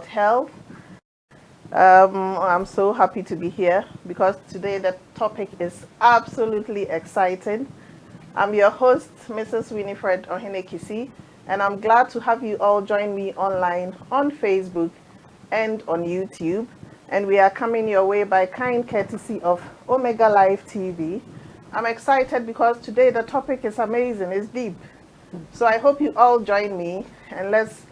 health. I'm so happy to be here because today the topic is absolutely exciting. I'm your host, Mrs. Winifred Ohenekisi, and I'm glad to have you all join me online on Facebook and on YouTube. And we are coming your way by kind courtesy of Omega Live TV. I'm excited because today the topic is amazing, it's deep. So I hope you all join me and let's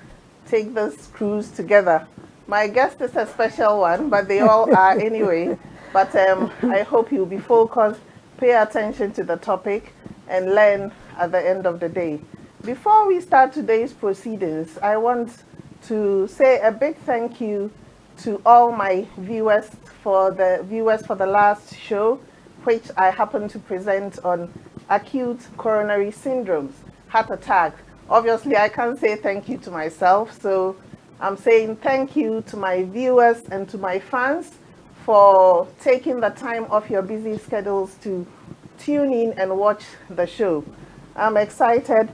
take this cruise together. My guest is a special one, but they all are anyway. But I hope you'll be focused, pay attention to the topic, and learn at the end of the day. Before we start today's proceedings, I want to say a big thank you to all my viewers for the last show, which I happened to present on acute coronary syndromes, heart attack. Obviously, I can't say thank you to myself, so I'm saying thank you to my viewers and to my fans for taking the time off your busy schedules to tune in and watch the show. I'm excited.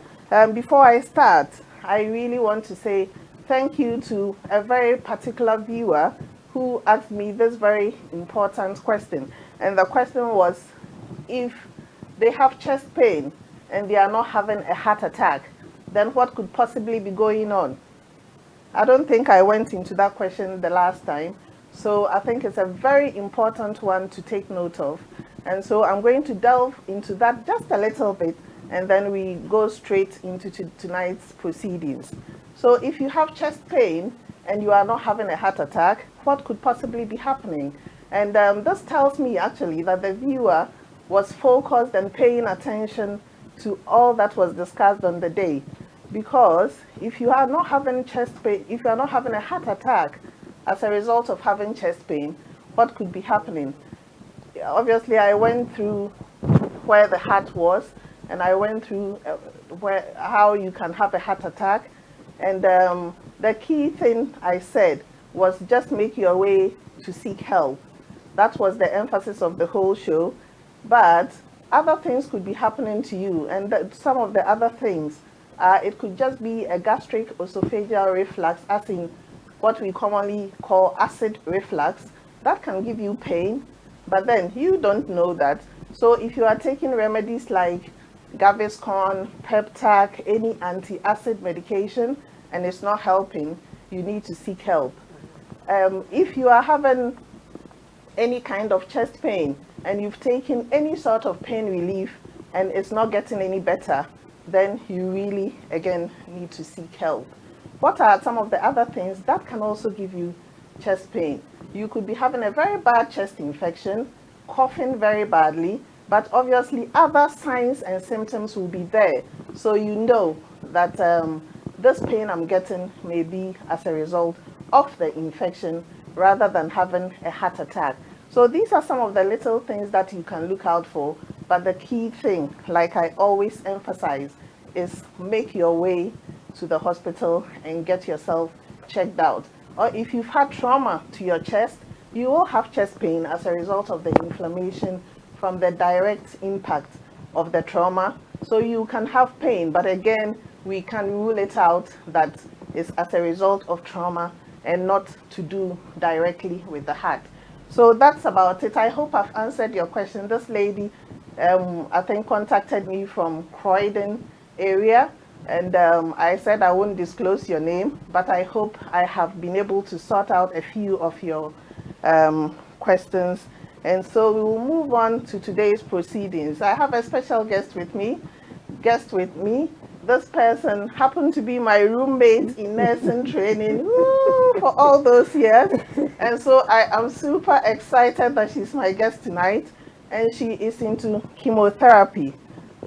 Before I start, I really want to say thank you to a very particular viewer who asked me this very important question. And the question was, if they have chest pain and they are not having a heart attack, then what could possibly be going on? I don't think I went into that question the last time, so I think it's a very important one to take note of. And so I'm going to delve into that just a little bit, and then we go straight into tonight's proceedings. So if you have chest pain and you are not having a heart attack, what could possibly be happening? And this tells me actually that the viewer was focused and paying attention to all that was discussed on the day. Because if you are not having chest pain, if you are not having a heart attack as a result of having chest pain, what could be happening? Obviously, I went through where the heart was, and I went through how you can have a heart attack. And the key thing I said was just make your way to seek help. That was the emphasis of the whole show. But other things could be happening to you, and some of the other things, it could just be a gastric esophageal reflux, as in what we commonly call acid reflux. That can give you pain, but then you don't know that. So if you are taking remedies like Gaviscon, Peptac, any anti-acid medication, and it's not helping, you need to seek help. If you are having any kind of chest pain and you've taken any sort of pain relief and it's not getting any better, then you really, again, need to seek help. What are some of the other things that can also give you chest pain? You could be having a very bad chest infection, coughing very badly, but obviously other signs and symptoms will be there. So you know that this pain I'm getting may be as a result of the infection rather than having a heart attack. So these are some of the little things that you can look out for, but the key thing, like I always emphasize, is make your way to the hospital and get yourself checked out. Or if you've had trauma to your chest, you will have chest pain as a result of the inflammation from the direct impact of the trauma. So you can have pain, but again, we can rule it out that it's as a result of trauma and not to do directly with the heart. So that's about it. I hope I've answered your question. This lady, I think, contacted me from Croydon area, and I said I won't disclose your name, but I hope I have been able to sort out a few of your questions. And so we will move on to today's proceedings. I have a special guest with me. This person happened to be my roommate in nursing training for all those years. And so I am super excited that she's my guest tonight, and she is into chemotherapy.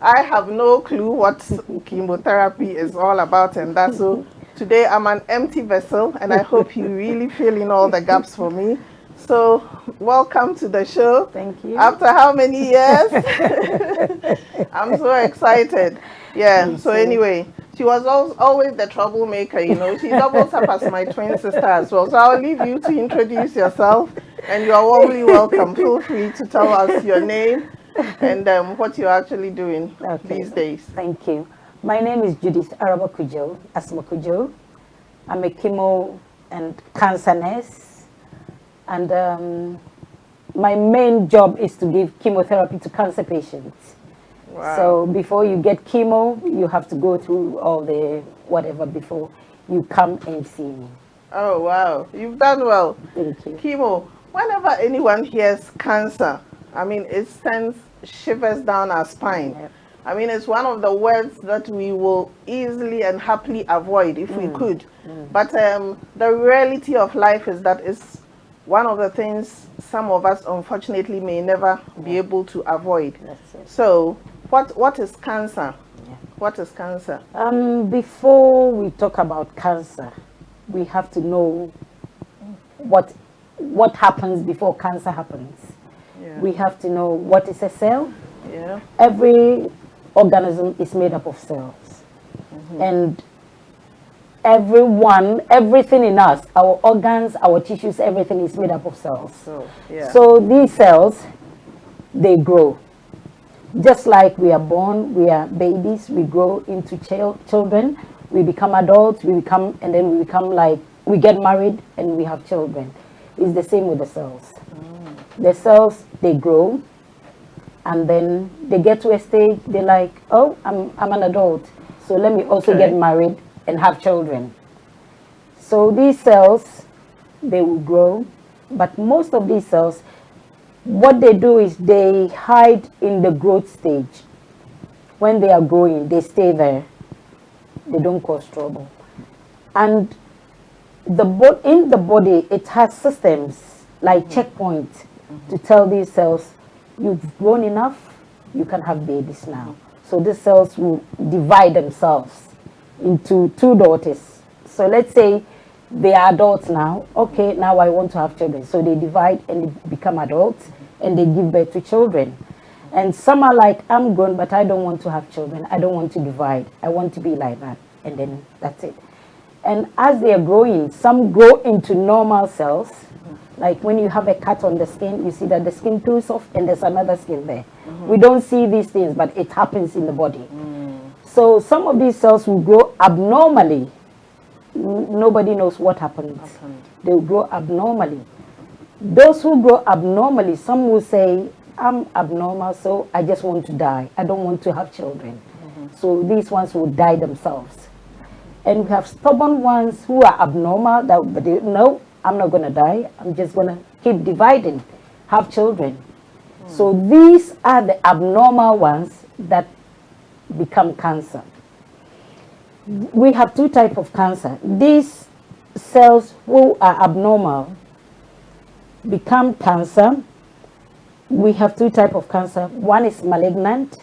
I have no clue what chemotherapy is all about, and that's so today I'm an empty vessel, and I hope you really fill in all the gaps for me. So welcome to the show. Thank you. After how many years? I'm so excited. Yeah, so anyway, she was always the troublemaker, you know. She doubles up as my twin sister as well. So I'll leave you to introduce yourself, and you are warmly welcome. Feel free to tell us your name and what you're actually doing these days. Thank you. My name is Judith Araba Kujo, Asma Kujo. I'm a chemo and cancer nurse. And my main job is to give chemotherapy to cancer patients. Wow. So before you get chemo, you have to go through all the whatever before you come and see me. Oh, wow. You've done well. Thank you. Chemo, whenever anyone hears cancer, I mean, it sends shivers down our spine. Yep. I mean, it's one of the words that we will easily and happily avoid if we could. But the reality of life is that it's one of the things some of us, unfortunately, may never be able to avoid. That's it. So, what is cancer? Yeah. What is cancer? Before we talk about cancer, we have to know what happens before cancer happens. Yeah. We have to know what is a cell. Yeah. Every organism is made up of cells. And everything in us, our organs, our tissues, everything is made up of cells. So, yeah. So these cells, they grow. Just like we are born, we are babies, we grow into children, we become adults, and then we become like, we get married and we have children. It's the same with the cells. The cells, they grow, and then they get to a stage, they're like, oh, I'm an adult, so let me also get married and have children. So these cells, they will grow, but most of these cells, what they do is they hide in the growth stage. When they are growing, they stay there. They don't cause trouble. And in the body, it has systems like checkpoints to tell these cells, you've grown enough, you can have babies now. So these cells will divide themselves into two daughters. So let's say they are adults now. Okay, now I want to have children. So they divide and they become adults and they give birth to children. And some are like, I'm grown, but I don't want to have children. I don't want to divide. I want to be like that. And then that's it. And as they are growing, some grow into normal cells. Like when you have a cut on the skin, you see that the skin peels off and there's another skin there. We don't see these things, but it happens in the body. So some of these cells will grow abnormally. Nobody knows what happens. They will grow abnormally. Those who grow abnormally, some will say, I'm abnormal, so I just want to die. I don't want to have children. So these ones will die themselves. And we have stubborn ones who are abnormal, but they, no, I'm not going to die. I'm just going to keep dividing, have children. So these are the abnormal ones that become cancer. We have two types of cancer. These cells who are abnormal become cancer. We have two types of cancer. One is malignant,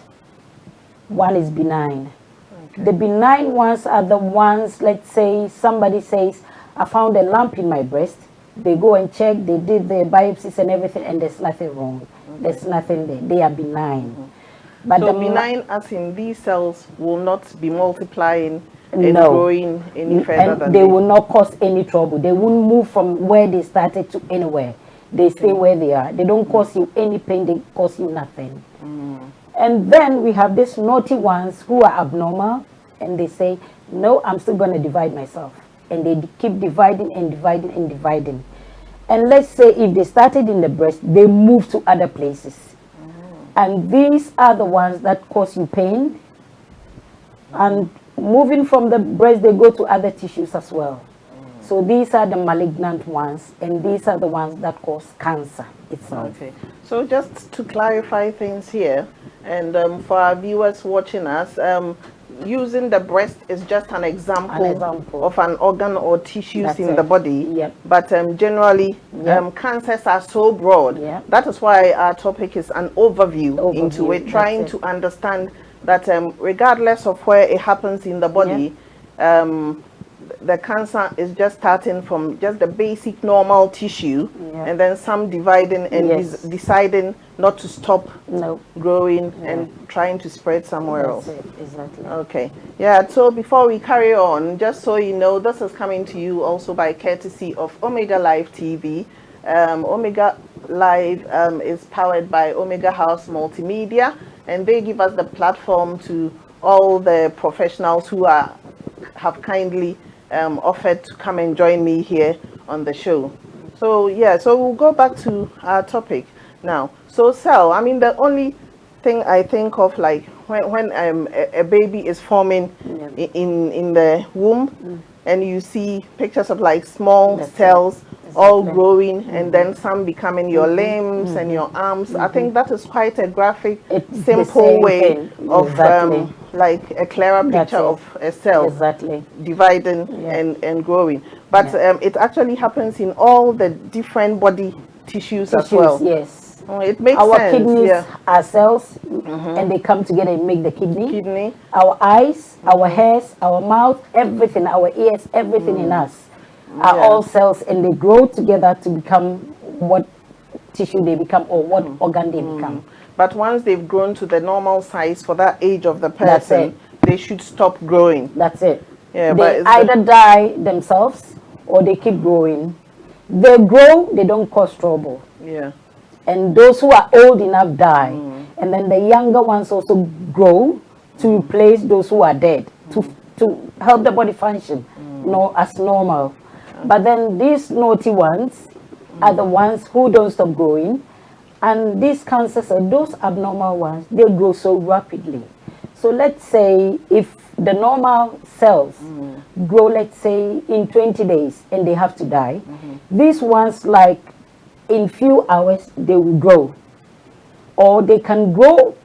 one is benign. The benign ones are the ones, let's say somebody says, I found a lump in my breast. They go and check, they did the biopsies and everything, and there's nothing wrong. There's nothing there. They are benign. But So benign as in these cells will not be multiplying and No. growing any further and than they will not cause any trouble. They won't move from where they started to anywhere. They stay where they are. They don't cause you any pain. They cause you nothing. And then we have these naughty ones who are abnormal, and they say, no, I'm still going to divide myself. And they keep dividing and dividing and dividing. And let's say if they started in the breast, they move to other places. And these are the ones that cause you pain. And moving from the breast, they go to other tissues as well. So these are the malignant ones, and these are the ones that cause cancer itself. Okay. So just to clarify things here, and for our viewers watching us, using the breast is just an example of an organ or tissues That's in it. the body. Yep. But generally, Yep. cancers are so broad. Yep. That is why our topic is an overview into it, That's trying it. to understand that regardless of where it happens in the body, the cancer is just starting from just the basic normal tissue, and then some dividing and deciding not to stop growing and trying to spread somewhere else. That's it. Exactly. Okay. Yeah, so before we carry on, just so you know, this is coming to you also by courtesy of Omega Live TV. Omega Live is powered by Omega House Multimedia, and they give us the platform to all the professionals who have kindly offered to come and join me here on the show. So yeah, so we'll go back to our topic now. So cell, I mean, the only thing I think of, like when a baby is forming in the womb, and you see pictures of like small That's it. cells all Exactly. growing, and then some becoming your limbs and your arms. I think that is quite a graphic, It's the simple same way thing. of Exactly. like a clearer That's picture it. of a cell Exactly. dividing Yeah. and growing. But Yeah. it actually happens in all the different body tissues as well. Yes. It makes Our sense. kidneys Yeah. are cells, and they come together and make the kidney. Kidney. Our eyes, our hairs, our mouth, everything, our ears, everything in us are Yeah. all cells, and they grow together to become what tissue they become or what organ they become. But once they've grown to the normal size for that age of the That's person, it. they should stop growing. That's it. Yeah, but They it's either die themselves or they keep growing. They grow, they don't cause trouble. yeah. And those who are old enough die. And then the younger ones also grow to replace those who are dead, to help the body function as normal. But then these naughty ones are the ones who don't stop growing. And these cancers are those abnormal ones, they grow so rapidly. So let's say if the normal cells grow, let's say in 20 days, and they have to die, these ones, like in few hours, they will grow. Or they can grow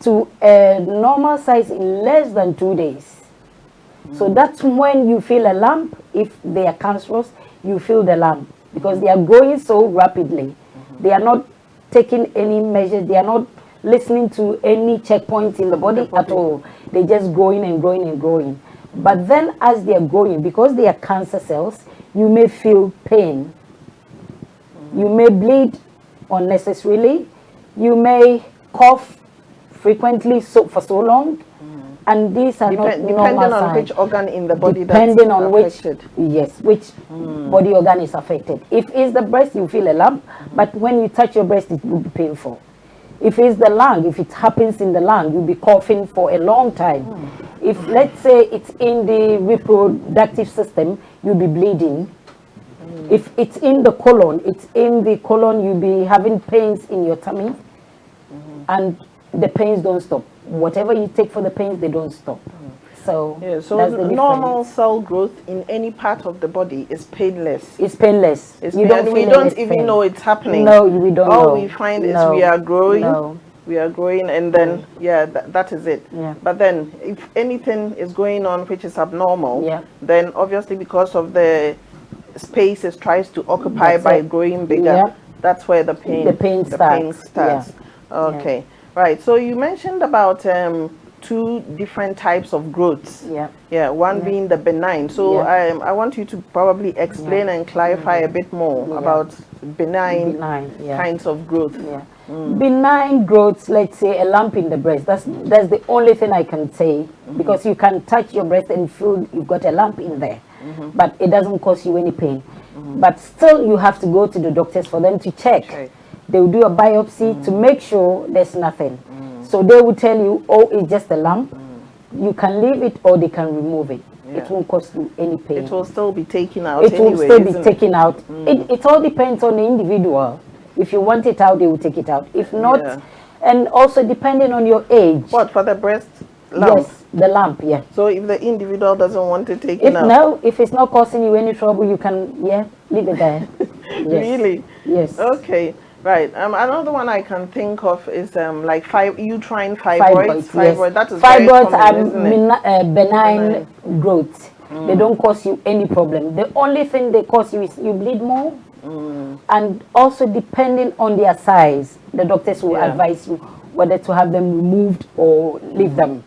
to a normal size in less than 2 days. So that's when you feel a lump. If they are cancerous, you feel the lump because they are growing so rapidly. They are not taking any measures. They are not listening to any checkpoints in the body at all. They're just growing and growing and growing. But then as they are growing, because they are cancer cells, you may feel pain. You may bleed unnecessarily. You may cough frequently for so long. And these are not Depending normal on signs. which organ in the body Depending that's on affected. which body organ is affected. If it's the breast, you feel a lump, but when you touch your breast, it will be painful. If it's the lung, if it happens in the lung, you'll be coughing for a long time. If, let's say, it's in the reproductive system, you'll be bleeding. If it's in the colon, you'll be having pains in your tummy, and the pains don't stop. Whatever you take for the pains, they don't stop. So, Yeah, so that's the normal difference. cell growth in any part of the body is painless. It's painless. It's You pain- and we feel don't any even pain. know it's happening. No, we don't know. All we find is No, we are growing. no. We are growing, and then that is it. Yeah. But then, if anything is going on which is abnormal, Yeah. then obviously because of the space it tries to occupy That's by it. growing bigger, Yeah. that's where the pain starts. Okay, right. So you mentioned about two different types of growths. Yeah. Yeah, one Yeah. being the benign. So Yeah. I want you to probably explain and clarify a bit more Yeah. about benign, Benign, yeah. kinds of growth. Yeah. Benign growths, let's say a lump in the breast. That's the only thing I can say, because you can touch your breast and feel you've got a lump in there, but it doesn't cause you any pain. But still, you have to go to the doctors for them to check. Okay. They will do a biopsy to make sure there's nothing. So they will tell you, oh, it's just a lump. You can leave it or they can remove it. Yeah. It won't cause you any pain. It will still be taken out It will anyway, still be isn't it? taken out. It all depends on the individual. If you want it out, they will take it out. If not, Yeah. and also depending on your age. What, for the breast lump? Yes, the lump, yeah. So if the individual doesn't want it taken out? No, if it's not causing you any trouble, you can, leave it there. Yes. Really? Yes. Okay, right. Another one I can think of is like uterine fibroids. Yes. That is very Fibroids common, are isn't it? benign growths. They don't cause you any problem. The only thing they cause you is you bleed more. And also depending on their size, the doctors will Yeah. advise you whether to have them removed or leave them.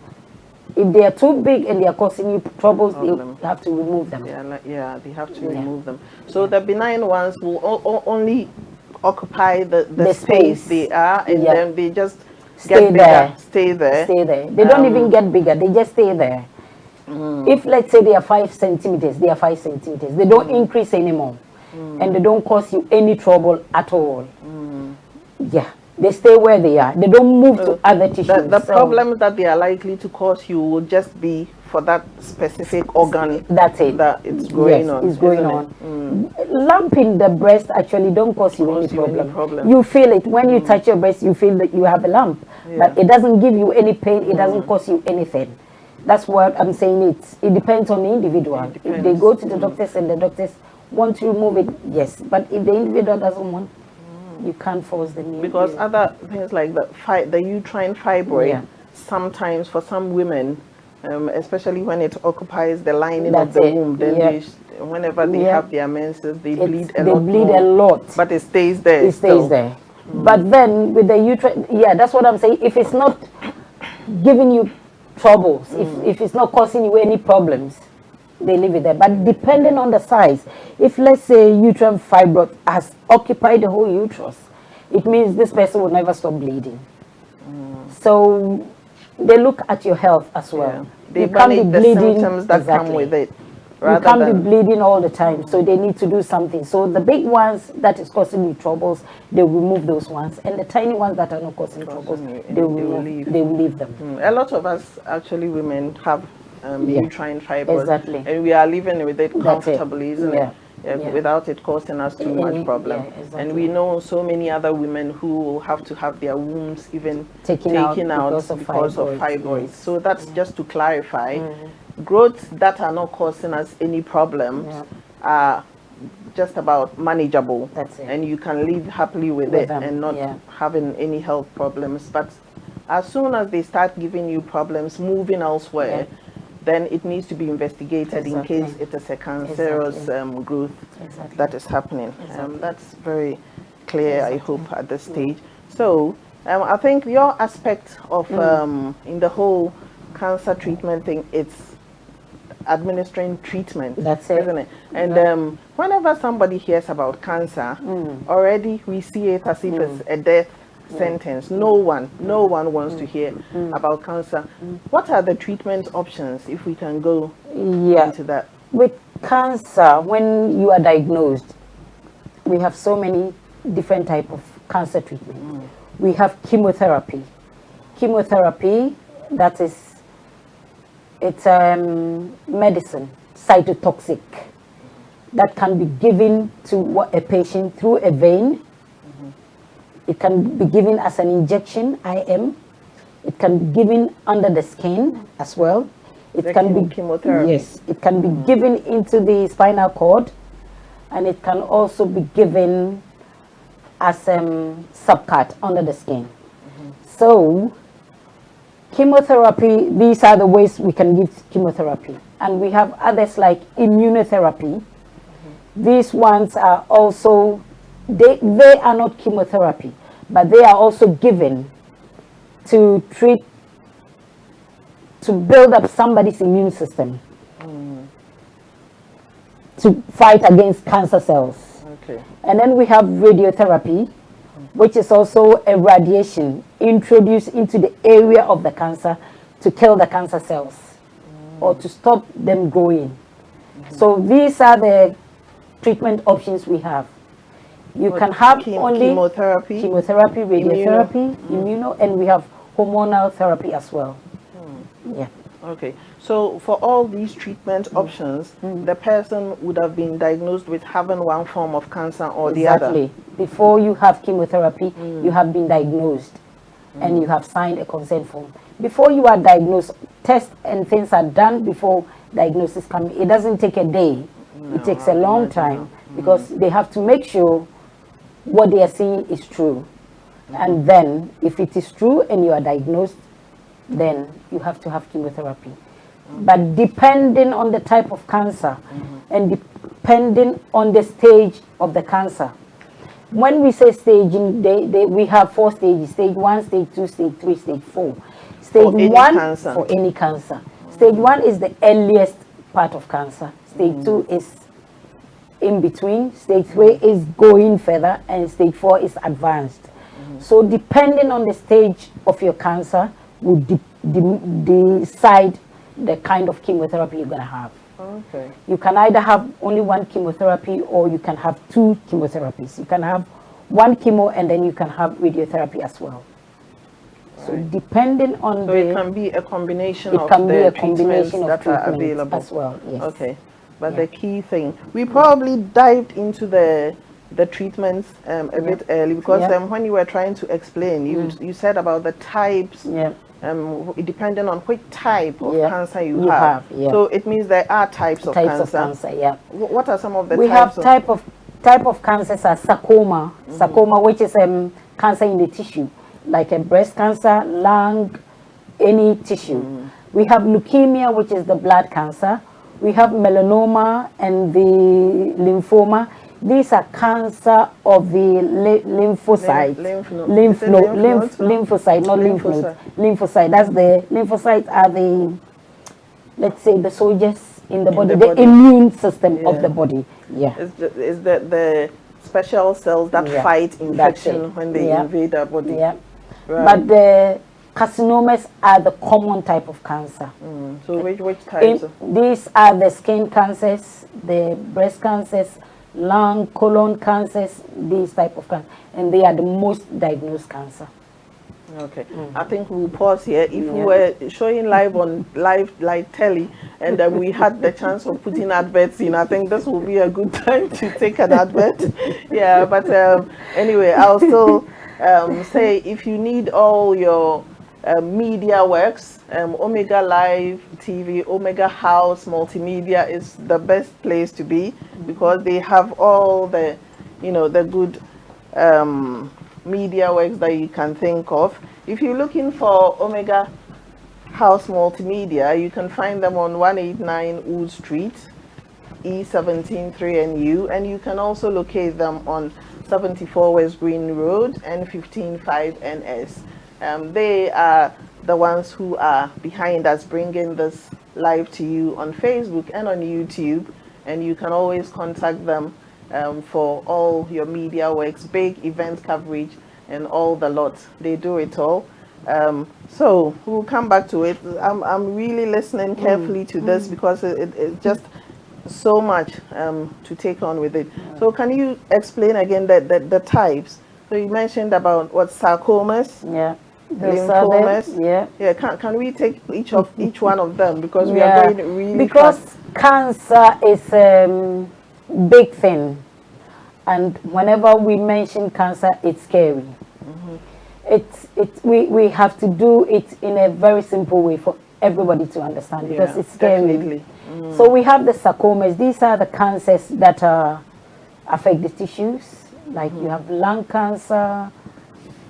If they are too big and they are causing you troubles, Problem. you have to remove them. Yeah, they have to remove them. So the benign ones will only occupy the space space. they are, and Yeah. then they just Stay get bigger, there. stay there. Stay there. They don't even get bigger. They just stay there. If, let's say, they are 5 centimeters, they are 5 centimeters. They don't increase anymore. And they don't cause you any trouble at all. Yeah. They stay where they are. They don't move to other tissues. The problems that they are likely to cause you will just be for that specific organ. That's it. That it's growing yes, on. it's growing isn't on. it? Lump in the breast actually don't cause you any Cause you any problem. problem. You feel it when you touch your breast. You feel that you have a lump, but it doesn't give you any pain. It doesn't cause you anything. That's what I'm saying. It depends on the individual. If they go to the doctors and the doctors want to remove it, yes. But if the individual doesn't want, you can't force them. Because other things like the uterine fibroid, sometimes for some women, especially when it occupies the lining of the womb, then whenever they have their menses, they bleed a lot. They bleed a lot. But it stays there. It stays there. But then with the uterine, that's what I'm saying. If it's not giving you troubles, if it's not causing you any problems, they leave it there. But depending on the size, if let's say uterine fibroid has occupied the whole uterus, it means this person will never stop bleeding. So they look at your health as well. They you can't be bleeding. The symptoms that come with it. You can't be bleeding all the time, so they need to do something. So the big ones that is causing you troubles, they will remove those ones, and the tiny ones that are not causing troubles, they will leave them. A lot of us, actually, women have uterine fibroids, exactly, and we are living with it comfortably, isn't it? Yeah. Without it causing us too much problem. Exactly. And we know so many other women who have to have their wombs even taken out because of fibroids. Yes. So that's just to clarify. Growths that are not causing us any problems are just about manageable. That's it. And you can live happily with it them. and not having any health problems. But as soon as they start giving you problems, moving elsewhere, then it needs to be investigated in case it is a cancerous growth that is happening. That's very clear, I hope, at this stage. So I think your aspect of in the whole cancer treatment thing, it's administering treatment. That's it. Isn't it? And whenever somebody hears about cancer, already we see it as if it's a death sentence. No one wants to hear about cancer. What are the treatment options, if we can go into that? With cancer, when you are diagnosed, we have so many different type of cancer treatment. We have chemotherapy. Chemotherapy, that is, it's medicine, cytotoxic, that can be given to a patient through a vein. It can be given as an injection, IM. It can be given under the skin as well. It can be chemotherapy. Yes, it can be given into the spinal cord, and it can also be given as subcut under the skin. So chemotherapy, these are the ways we can give chemotherapy. And we have others like immunotherapy. These ones are also, they are not chemotherapy, but they are also given to treat, to build up somebody's immune system, to fight against cancer cells. Okay. And then we have radiotherapy, which is also a radiation introduced into the area of the cancer to kill the cancer cells or to stop them growing. So these are the treatment options we have. You can have only chemotherapy, radiotherapy, immuno, and we have hormonal therapy as well. Yeah. Okay. So for all these treatment options, the person would have been diagnosed with having one form of cancer or the other. Exactly. Before you have chemotherapy, you have been diagnosed and you have signed a consent form. Before you are diagnosed, tests and things are done before diagnosis comes. It doesn't take a day. It takes a long time because they have to make sure what they are seeing is true. And then if it is true and you are diagnosed, then you have to have chemotherapy. But depending on the type of cancer and depending on the stage of the cancer, when we say staging, we have 4 stages: stage 1, stage 2, stage 3, stage 4. Stage 1 for any cancer. Stage 1 is the earliest part of cancer. Stage 2 is in between. Stage 3 is going further, and stage 4 is advanced. So depending on the stage of your cancer will decide the kind of chemotherapy you're going to have. Okay. You can either have only one chemotherapy or you can have 2 chemotherapies. You can have 1 chemo and then you can have radiotherapy as well. So depending on So it can be a combination of can be the a treatments combination of that are treatments available as well. Yes. Okay, but Yeah. the key thing, we probably dived into the treatments a bit early because when you were trying to explain, you said about the types. Yeah. Depending on which type of cancer you You have. yeah. So it means there are types of cancer. Yeah. What are some of the We types? We have type of cancers are sarcoma, sarcoma, which is cancer in the tissue, like a breast cancer, lung, any tissue. We have leukemia, which is the blood cancer. We have melanoma and the lymphoma. These are cancer of the lymphocytes. Lymphocyte, not lymph nodes. Lymphocyte. That's the lymphocytes are the, let's say, the soldiers in the body, the immune system of the body. Yeah. Is the special cells that fight infection when they invade our body. Yeah. Right. But the carcinomas are the common type of cancer. So which types? These are the skin cancers, the breast cancers, lung, colon cancers, these type of cancer, and they are the most diagnosed cancer. Okay, I think we'll pause here. If we were showing live on live telly, and then we had the chance of putting adverts in, I think this will be a good time to take an advert. Yeah, but anyway, I'll still say if you need all your media works, Omega Live TV, Omega House Multimedia is the best place to be because they have all the, the good media works that you can think of. If you're looking for Omega House Multimedia, you can find them on 189 Wood Street, E17 3NU, and you can also locate them on 74 West Green Road and 155 NS. They are the ones who are behind us bringing this live to you on Facebook and on YouTube, and you can always contact them for all your media works, big event coverage, and all the lot. They do it all. So we'll come back to it. I'm really listening carefully to this because it's just so much to take on with it. So can you explain again the types? So you mentioned about what sarcomas, lymphomas. Yeah. Can we take each one of them because we are going really fast. Cancer is a big thing, and whenever we mention cancer, it's scary. We have to do it in a very simple way for everybody to understand because it's scary. Definitely. So we have the sarcomas. These are the cancers that affect the tissues, like you have lung cancer,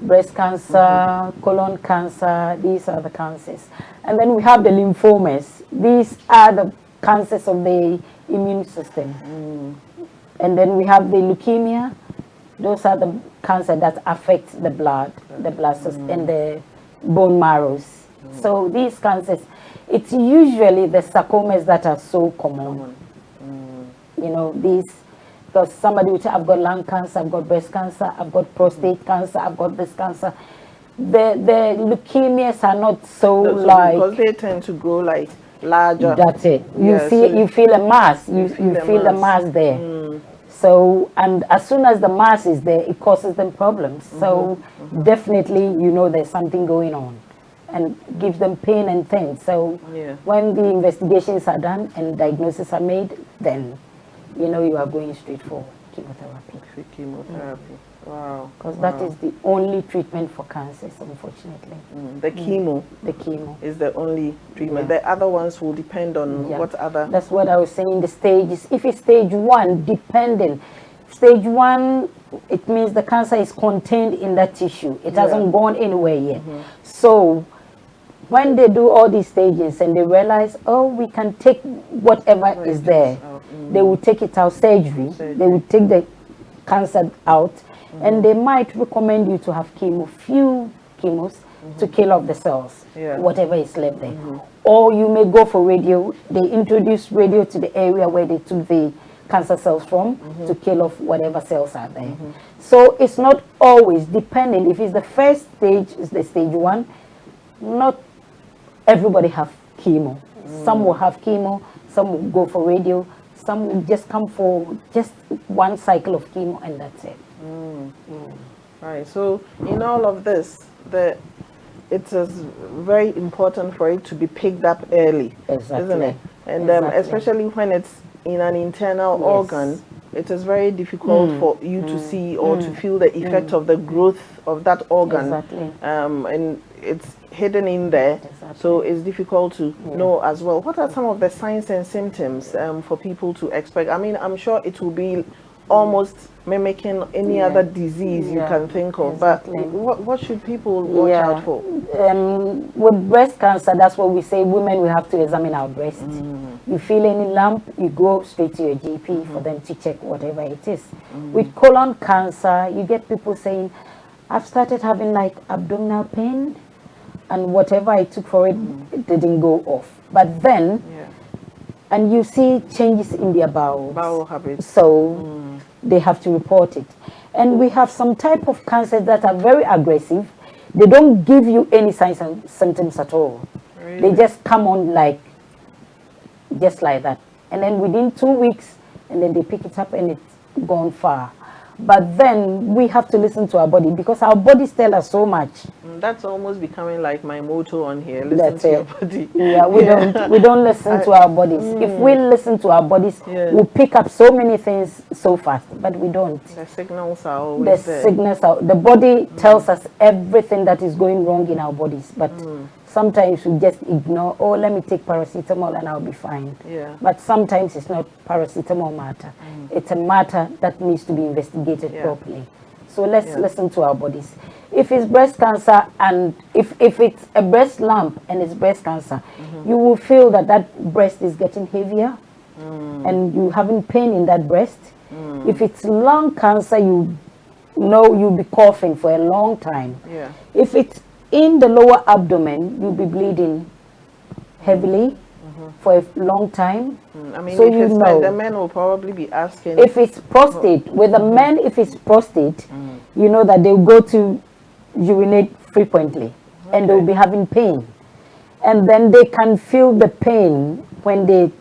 breast cancer, colon cancer. These are the cancers. And then we have the lymphomas. These are the cancers of the immune system. And then we have the leukemia. Those are the cancer that affect the blood system and the bone marrows. So these cancers, it's usually the sarcomas that are so common. These, because somebody will say, I've got lung cancer, I've got breast cancer, I've got prostate cancer, I've got this cancer. The leukemias are not so like, because they tend to grow like larger. That's it. You feel a mass. You feel a mass there. So, and as soon as the mass is there, it causes them problems. So definitely, there's something going on and gives them pain and things. So when the investigations are done and diagnoses are made, then, you are going straight for chemotherapy. Wow. Because that is the only treatment for cancers, unfortunately. The chemo. The chemo is the only treatment. The other ones will depend on what other. That's what I was saying. The stages. If it's stage 1, depending. Stage 1, it means the cancer is contained in that tissue. It hasn't gone anywhere yet. So when they do all these stages and they realize, oh, we can take whatever is there, they will take it out, surgery. They will take the cancer out. And they might recommend you to have few chemos to kill off the cells, whatever is left there. Or you may go for radio. They introduce radio to the area where they took the cancer cells from to kill off whatever cells are there. So it's not always depending. If it's the first stage, is the stage 1, not everybody have chemo. Some will have chemo, some will go for radio, some will just come for just one cycle of chemo and that's it. Right. So in all of this, the it is very important for it to be picked up early, isn't Exactly. it? And Exactly. especially when it's in an internal Yes. organ, it is very difficult for you to see or to feel the effect of the growth of that organ. Exactly. And it's hidden in there, Exactly. so it's difficult to know as well. What are some of the signs and symptoms for people to expect? I mean, I'm sure it will be almost mimicking any Yeah. other disease you Yeah, can think of, exactly. but what should people watch out for? With breast cancer, that's what we say. Women, we have to examine our breast. You feel any lump, you go straight to your GP for them to check whatever it is. With colon cancer, you get people saying, "I've started having like abdominal pain, and whatever I took for it, it didn't go off." But then, Yeah, and you see changes in their bowels. bowel habits. So they have to report it. And we have some type of cancers that are very aggressive. They don't give you any signs and symptoms at all. Really? They just come on just like that. And then within 2 weeks, and then they pick it up and it's gone far. But then we have to listen to our body because our bodies tell us so much. That's almost becoming like my motto on here. Listen That's to your it. body. Yeah, we don't listen to our bodies. If we listen to our bodies, Yeah. we'll pick up so many things so fast, but we don't. The signals are The always there. signals out. The body tells us everything that is going wrong in our bodies, but sometimes we just ignore. Oh, let me take paracetamol and I'll be fine. Yeah. But sometimes it's not paracetamol matter. It's a matter that needs to be investigated Yeah. properly. So let's Yeah. listen to our bodies. If it's breast cancer and if it's a breast lump and it's breast cancer, you will feel that breast is getting heavier and you having pain in that breast. If it's lung cancer, you know you'll be coughing for a long time. Yeah. If it's in the lower abdomen, you'll be bleeding heavily for a long time. I mean, So if you it's know. men, the men will probably be asking. If it's prostate, with the men, if it's prostate, you know that they'll go to urinate frequently and they'll be having pain. And then they can feel the pain when they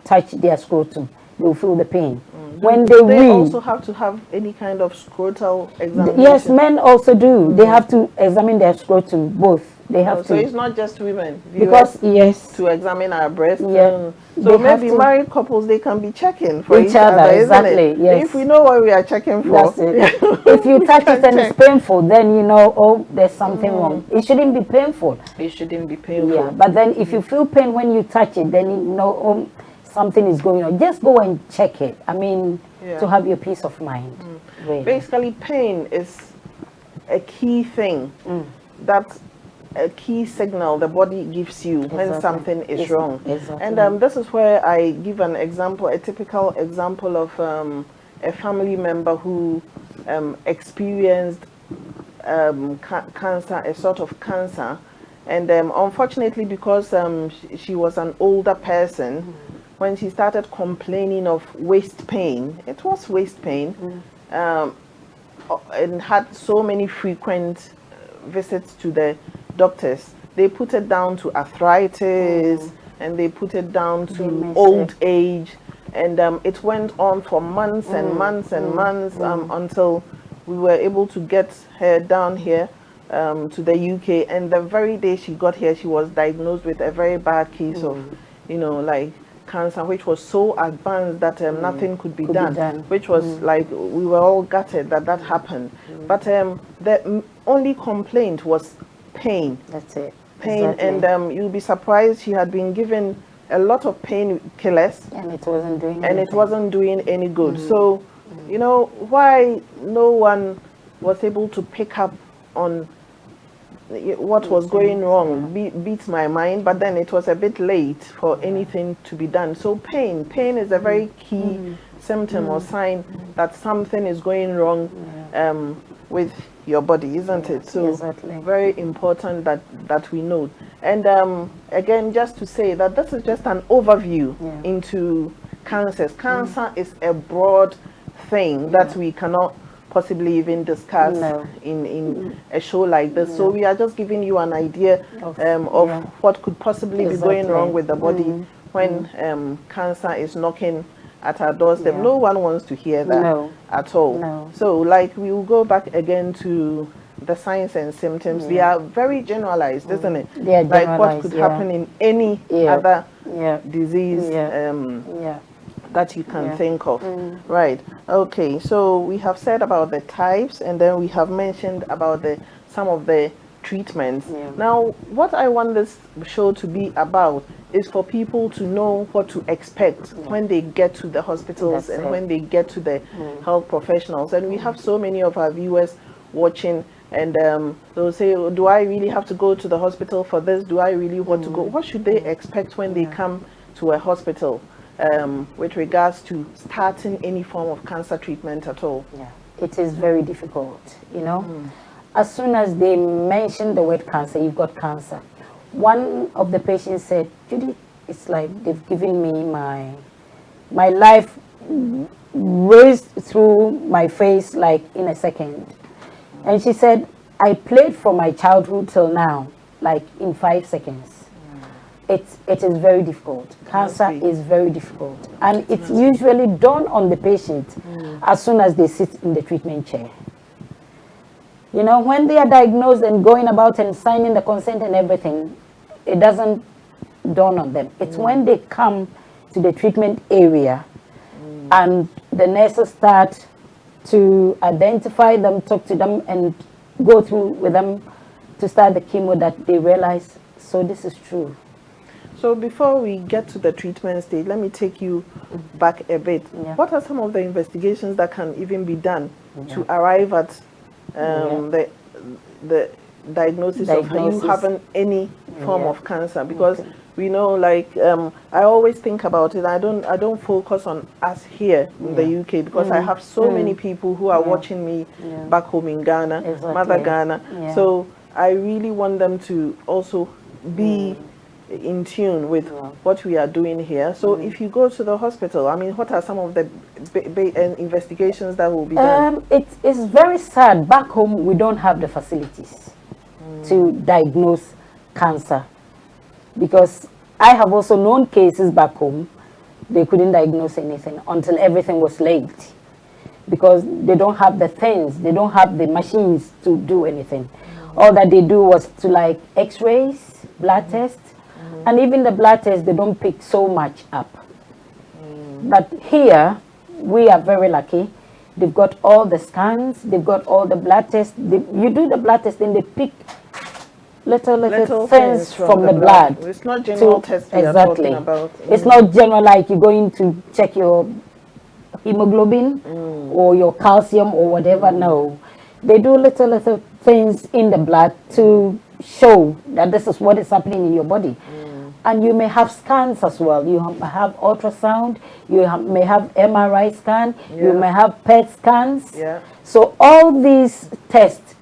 touch their scrotum. They'll feel the pain. When they They wee, also have to have any kind of scrotal examination. yes, men also do. They have to examine their scrotum, both. They have So to. it's not just women. Because, yes, to examine our breast. Yeah. So They have maybe to- married couples, they can be checking for Each other, isn't exactly, it? yes. If we know what we are checking for. that's it. If you touch it and it's check. painful, then you know, oh, there's something wrong. It shouldn't be painful. It shouldn't be painful. Yeah, but then if you feel pain when you touch it, then you know something is going on. Just go and check it. I mean, Yeah. to have your peace of mind. Really. Basically, pain is a key thing. That's a key signal the body gives you when Exactly. something is Yes, wrong. exactly. And this is where I give an example, a typical example of a family member who experienced cancer, a sort of cancer. And unfortunately, because she was an older person, when she started complaining of waist pain, it was waist pain, and had so many frequent visits to the doctors, they put it down to arthritis and they put it down to Dementia. old age. And it went on for months and months and months until we were able to get her down here to the UK. And the very day she got here, she was diagnosed with a very bad case of, like cancer, which was so advanced that nothing could be done, which was like, we were all gutted that happened. But the only complaint was pain. That's it. Pain, Exactly. and you'll be surprised she had been given a lot of painkillers And it wasn't doing and anything. it wasn't doing any good. So, why no one was able to pick up on what was going wrong beats my mind, but then it was a bit late for anything to be done. So pain is a very key symptom or sign that something is going wrong with your body, isn't it? So Exactly. very important that we know. And again, just to say that this is just an overview into cancers. Cancer is a broad thing that we cannot possibly even discuss in a show like this. So we are just giving you an idea of what could possibly be going wrong with the body when cancer is knocking at our doorstep. No one wants to hear that at all. No. So like we will go back again to the signs and symptoms, they are very generalized, isn't it? They are Like what generalized, could yeah. happen in any Yeah. other Yeah. disease Yeah. that you can Yeah. think of. Right. Okay. So we have said about the types, and then we have mentioned about the some of the treatments. Yeah. Now, what I want this show to be about is for people to know what to expect when they get to the hospitals That's and it. when they get to the health professionals. And we have so many of our viewers watching, and they'll say, "Oh, do I really have to go to the hospital for this? Do I really want to go? What should they expect when they come to a hospital with regards to starting any form of cancer treatment at all?" Yeah. It is very difficult, you know. As soon as they mention the word cancer, you've got cancer. One of the patients said, "Judy, it's like they've given me my life raised through my face like in a second." And she said, "I played from my childhood till now, like in 5 seconds." It is very difficult. Cancer be. is very difficult. And it's usually done on the patient as soon as they sit in the treatment chair. You know, when they are diagnosed and going about and signing the consent and everything, it doesn't dawn on them. It's when they come to the treatment area and the nurses start to identify them, talk to them, and go through with them to start the chemo that they realize, so this is true. So before we get to the treatment stage, let me take you back a bit. Yeah. What are some of the investigations that can even be done to arrive at the diagnosis of you Diagnosis. having any form Yeah. of cancer? Because we know, like I always think about it. I don't focus on us here in the UK because I have so many people who are watching me back home in Ghana, Exactly. mother Ghana. Yeah. So I really want them to also be in tune with what we are doing here. So if you go to the hospital, I mean, what are some of the investigations that will be done? It is very sad. Back home, we don't have the facilities to diagnose cancer, because I have also known cases back home, they couldn't diagnose anything until everything was late, because they don't have the things, they don't have the machines to do anything. All that they do was to like x-rays, blood tests, and even the blood tests, they don't pick so much up. But here, we are very lucky. They've got all the scans, they've got all the blood tests. You do the blood test, then they pick little things from the blood. It's not general tests we are talking about. It's not general like you're going to check your hemoglobin or your calcium or whatever. No, they do little things in the blood to show that this is what is happening in your body. And you may have scans as well. You have ultrasound, you may have MRI scan, you may have PET scans. Yeah. So all these tests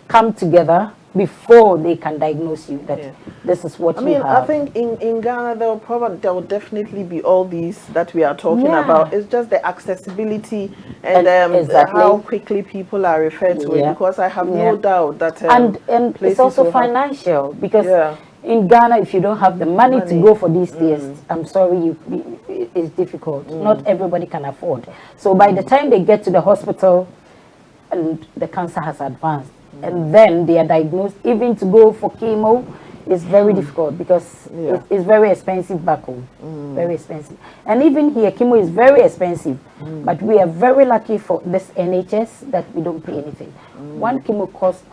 come together before they can diagnose you that this is what you have. I think in Ghana there will definitely be all these that we are talking about. It's just the accessibility and exactly. how quickly people are referred to it, because I have no doubt that and it's also financial, because in Ghana, if you don't have the money to go for these tests, I'm sorry, it's difficult. Not everybody can afford. So by the time they get to the hospital and the cancer has advanced, and then they are diagnosed, even to go for chemo is very difficult, because it's very expensive back home. Very expensive. And even here, chemo is very expensive. But we are very lucky for this NHS that we don't pay anything. One chemo costs,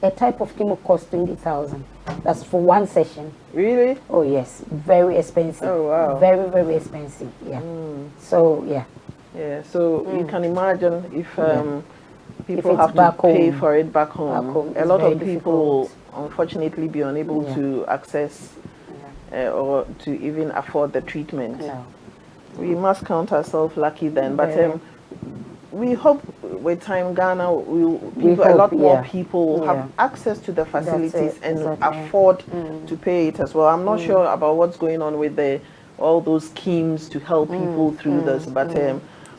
a type of chemo costs 20,000. That's for one session. Really? Oh yes, very expensive. Oh wow. Very, very expensive. Yeah. So yeah. Yeah. So you can imagine if people it's have to back pay home. for it back home. Back home, A it's lot of very people will unfortunately be unable to access or to even afford the treatment. No. We must count ourselves lucky then. But Very. we hope with time Ghana will We a lot hope, more people will Yeah. have access to the facilities it, and exactly. afford to pay it as well. I'm not sure about what's going on with all those schemes to help people through this, but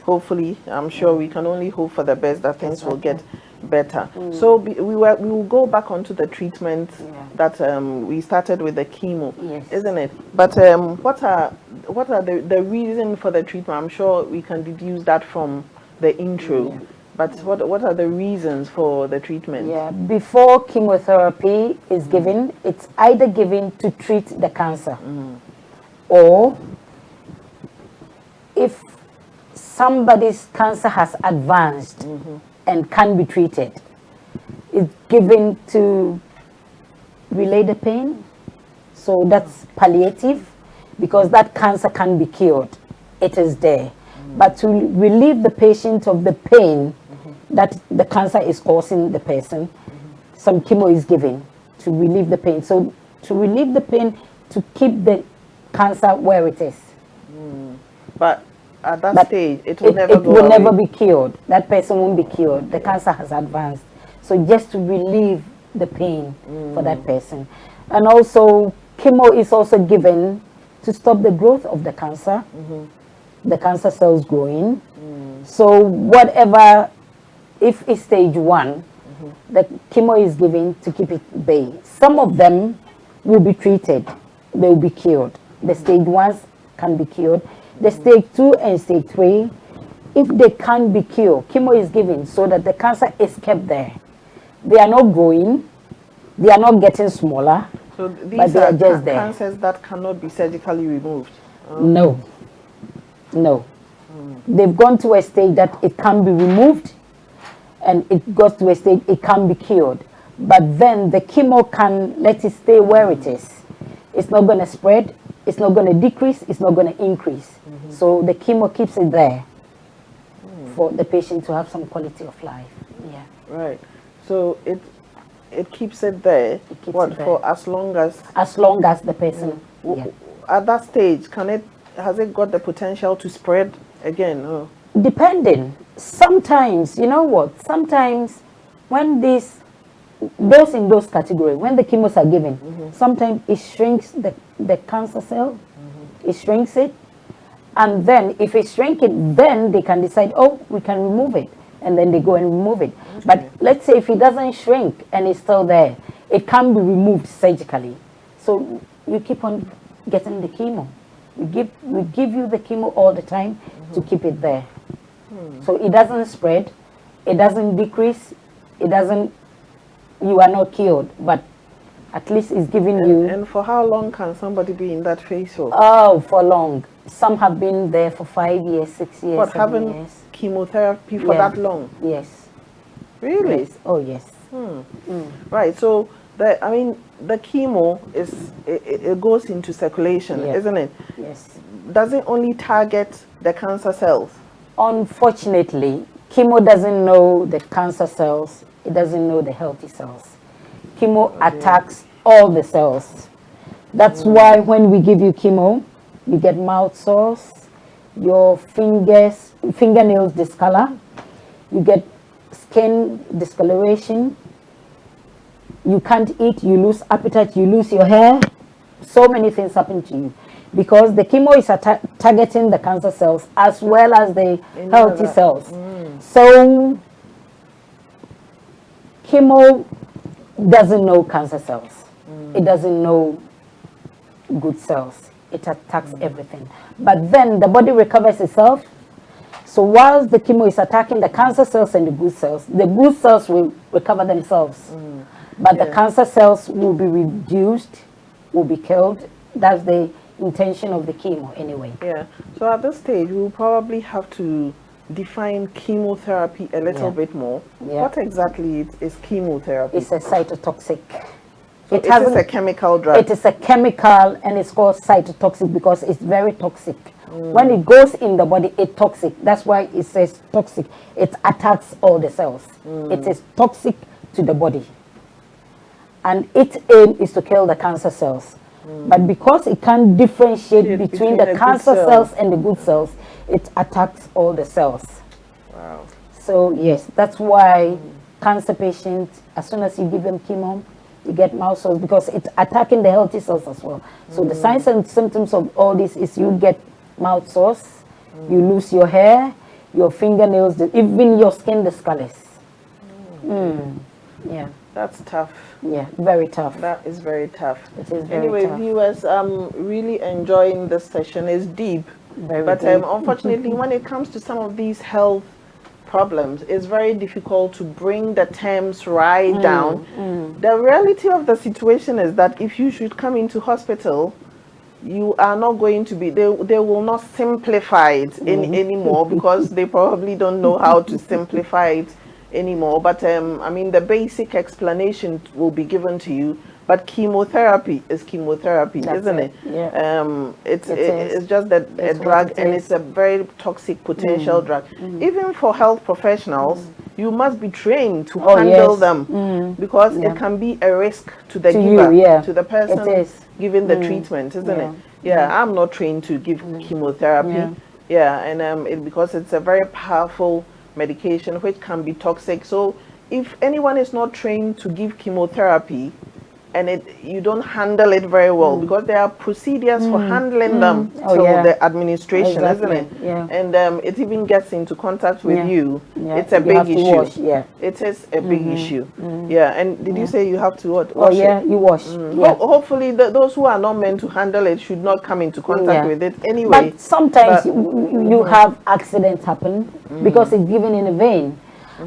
hopefully, I'm sure we can only hope for the best that things will get better. So we will go back onto the treatment that we started with the chemo, isn't it? But what are the reason for the treatment? I'm sure we can deduce that from the intro. But what are the reasons for the treatment? Yeah, before chemotherapy is given, it's either given to treat the cancer, or if somebody's cancer has advanced and can be treated, it's given to relay the pain. So that's palliative, because that cancer can be cured. It is there. But to relieve the patient of the pain that the cancer is causing the person, some chemo is given to relieve the pain. So to relieve the pain, to keep the cancer where it is. But at that stage, it will never it go will away. never be cured. That person won't be cured. The cancer has advanced. So just to relieve the pain for that person. And also, chemo is also given to stop the growth of the cancer, the cancer cells growing. So whatever, if it's stage 1, the chemo is given to keep it at bay. Some of them will be treated. They will be cured. The stage 1s can be cured. The stage 2 and stage 3, if they can't be cured, chemo is given so that the cancer is kept there. They are not growing. They are not getting smaller. So but these they are are just there. cancers that cannot be surgically removed. No. No. They've gone to a stage that it can be removed, and it goes to a stage it can be cured. But then the chemo can let it stay where it is. It's not going to spread. It's not going to decrease. It's not going to increase. So the chemo keeps it there for the patient to have some quality of life. Yeah. Right. So it keeps it there. It keeps What it there. for as long as The person. Yeah. at that stage has it got the potential to spread again? Oh. Depending. Sometimes, you know what? Sometimes when those in those categories, when the chemos are given, sometimes it shrinks the cancer cell. It shrinks it. And then if it shrinks it, then they can decide, oh, we can remove it. And then they go and remove it. Okay. But let's say if it doesn't shrink and it's still there, it can be removed surgically. So you keep on getting the chemo. We give you the chemo all the time to keep it there. So it doesn't spread, it doesn't decrease, you are not cured, but at least it's giving you. And for how long can somebody be in that phase for? Oh, for long. Some have been there for 5 years, 6 years, But 7 having years. chemotherapy for Yeah. that long? Yes. Really? Yes. Oh, yes. Right. So the chemo it goes into circulation, Yeah. isn't it? Yes. Does it only target the cancer cells? Unfortunately, chemo doesn't know the cancer cells. It doesn't know the healthy cells. Chemo attacks all the cells. That's why when we give you chemo, you get mouth sores, your fingernails discolor, you get skin discoloration, you can't eat, you lose appetite, you lose your hair. So many things happen to you because the chemo is targeting the cancer cells as well as the healthy cells. So chemo doesn't know cancer cells. It doesn't know good cells. It attacks everything. But then the body recovers itself. So whilst the chemo is attacking the cancer cells and the good cells will recover themselves. But the cancer cells will be reduced, will be killed. That's the intention of the chemo anyway. Yeah. So at this stage, we'll probably have to define chemotherapy a little bit more. Yeah. What exactly is chemotherapy? It's a cytotoxic. So it is a chemical drug. It is a chemical and it's called cytotoxic because it's very toxic. When it goes in the body, it's toxic. That's why it says toxic. It attacks all the cells. It is toxic to the body. And its aim is to kill the cancer cells. But because it can't differentiate between the cancer cells and the good cells, it attacks all the cells. Wow. So yes, that's why cancer patients, as soon as you give them chemo, you get mouth sores because it's attacking the healthy cells as well. So the signs and symptoms of all this is you get mouth sores, you lose your hair, your fingernails, even your skin discolors. Yeah. That's tough. Yeah, very tough. That is very tough. It is very Anyway, tough. viewers, I'm really enjoying this session. It's deep. Very But deep. unfortunately, when it comes to some of these health problems, it's very difficult to bring the terms right down. The reality of the situation is that if you should come into hospital, you are not going to be, they will not simplify it anymore, because they probably don't know how to simplify it anymore. But I mean, the basic explanation will be given to you. But chemotherapy is chemotherapy, isn't it? Yeah. It's just that a drug, and it's a very toxic potential drug. Even for health professionals, you must be trained to handle them, because it can be a risk to the giver, to the person giving the treatment, isn't it? Yeah, I'm not trained to give chemotherapy. Yeah, and because it's a very powerful medication which can be toxic. So if anyone is not trained to give chemotherapy, and you don't handle it very well, because there are procedures for handling them till the administration, isn't it? Yeah. And it even gets into contact with you. It's a big issue. Wash, it is a big issue. Yeah. And did you say you have to what? Wash it? You wash. Hopefully those who are not meant to handle it should not come into contact with it anyway. But sometimes you have accidents happen because it's given in a vein,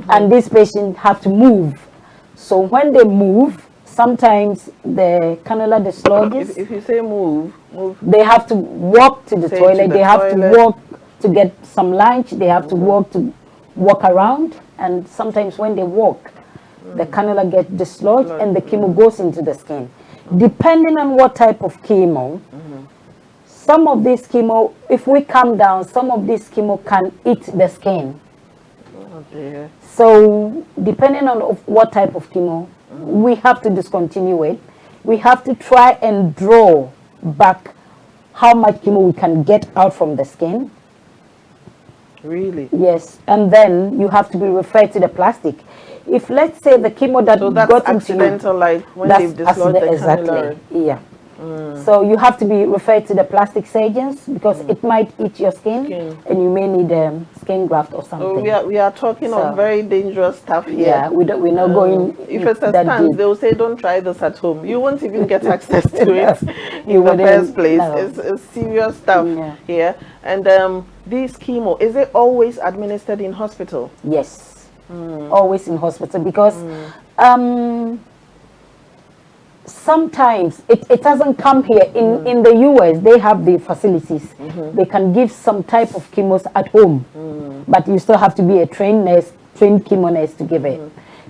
and these patients have to move. So when they move, sometimes the cannula dislodges. If you say move, they have to walk to the toilet. They have to walk to get some lunch. They have to walk around. And sometimes when they walk, the cannula gets dislodged and the chemo goes into the skin. Depending on what type of chemo, some of this chemo, if we calm down, some of this chemo can eat the skin. Oh dear. So depending on what type of chemo, we have to discontinue it. We have to try and draw back how much chemo we can get out from the skin. Really? Yes. And then you have to be referred to the plastic. If let's say the chemo that got accidental, like when they've dislodged the cannula. Yeah. So you have to be referred to the plastic surgeons, because it might eat your skin and you may need a skin graft or something. So we are talking of very dangerous stuff here. Yeah, we're not going. If it's a stand, they will say, don't try this at home. You won't even get access to it in the first place. No. It's serious stuff here. And this chemo, is it always administered in hospital? Yes, always in hospital, because sometimes it doesn't come here. In the US, they have the facilities. They can give some type of chemos at home, but you still have to be a trained chemo nurse to give it.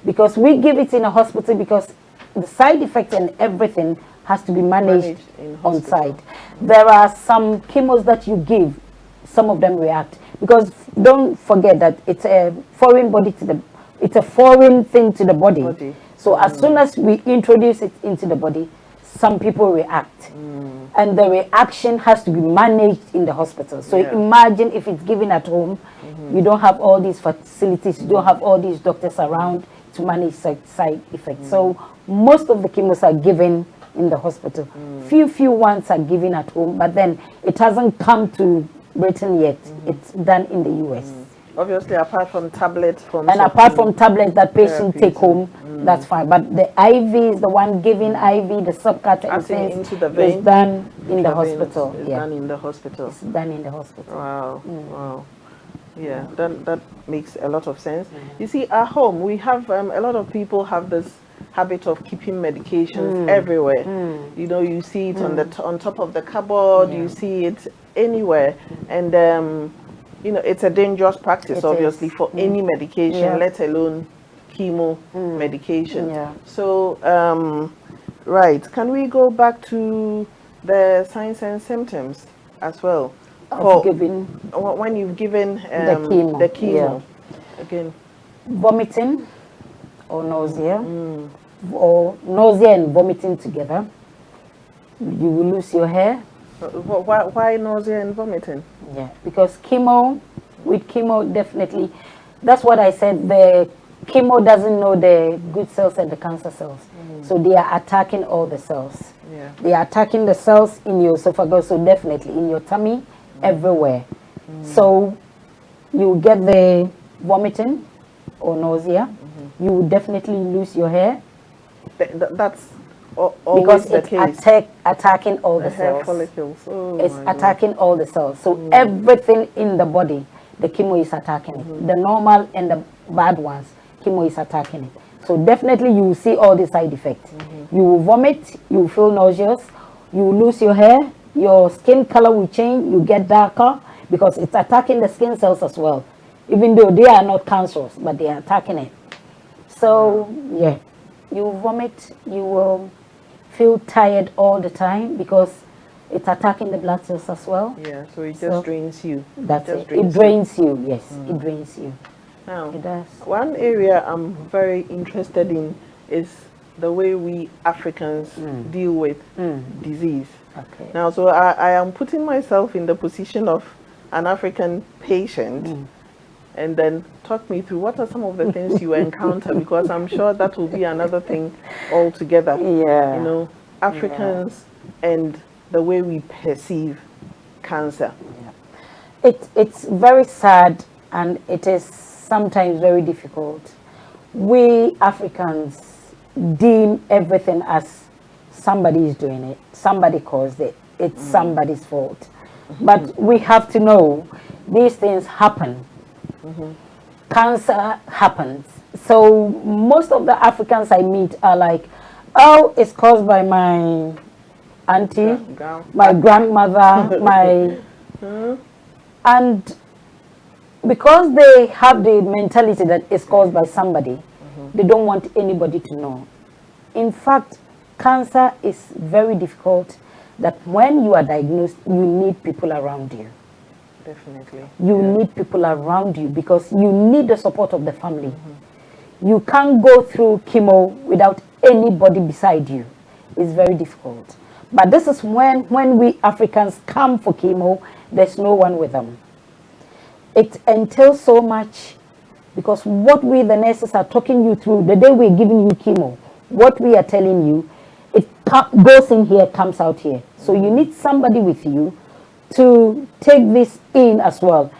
Because we give it in a hospital, because the side effects and everything has to be managed on site. There are some chemos that you give, some of them react, because don't forget that it's a foreign body it's a foreign thing to the body. So as soon as we introduce it into the body, some people react. And the reaction has to be managed in the hospital. So imagine if it's given at home, you don't have all these facilities, you don't have all these doctors around to manage side effects. So most of the chemos are given in the hospital. Few ones are given at home, but then it hasn't come to Britain yet. It's done in the US. Obviously, apart from tablets, apart from tablets that patients take home, that's fine. But the IV is the one giving IV, the subcut into the vein, is done in the hospital. It's done in the hospital. It's done in the hospital. Wow, wow. Yeah, that makes a lot of sense. You see, at home we have a lot of people have this habit of keeping medications everywhere. You know, you see it on top of the cupboard. You see it anywhere, and you know, it's a dangerous practice, obviously, for any medication, let alone chemo medication. So, right, can we go back to the signs and symptoms as well? When you've given the chemo. Again, vomiting or nausea, or nausea and vomiting together. You will lose your hair. Why nausea and vomiting? Yeah, because with chemo, definitely, that's what I said, the chemo doesn't know the good cells and the cancer cells. So they are attacking all the cells. They are attacking the cells in your esophagus, so definitely in your tummy, everywhere. So you get the vomiting or nausea, you will definitely lose your hair. That's because it's attacking all the cells. Hair follicles. It's attacking all the cells. So everything in the body, the chemo is attacking it. The normal and the bad ones, chemo is attacking it. So definitely you will see all the side effects. You will vomit, you will feel nauseous, you will lose your hair, your skin color will change, you get darker because it's attacking the skin cells as well. Even though they are not cancerous, but they are attacking it. So yeah, you will vomit, you will feel tired all the time because it's attacking the blood cells as well. Yeah, so it just drains you. That's it. It drains you, yes. It drains you. Now, It does. one area I'm very interested in is the way we Africans deal with disease. Okay. Now, so I am putting myself in the position of an African patient, and then talk me through what are some of the things you encounter, because I'm sure that will be another thing altogether. Yeah. You know, Africans and the way we perceive cancer. It's very sad, and it is sometimes very difficult. We Africans deem everything as somebody is doing it, somebody caused it, it's somebody's fault. But we have to know these things happen. Cancer happens. So most of the Africans I meet are like, oh, it's caused by my auntie, my grandmother, my... And because they have the mentality that it's caused by somebody, they don't want anybody to know. In fact, cancer is very difficult, that when you are diagnosed, you need people around you. Definitely. You need people around you because you need the support of the family. You can't go through chemo without anybody beside you. It's very difficult. But this is when we Africans come for chemo, there's no one with them. It entails so much because what we, the nurses, are talking you through, the day we're giving you chemo, what we are telling you, it goes in here, comes out here. So you need somebody with you to take this in as well.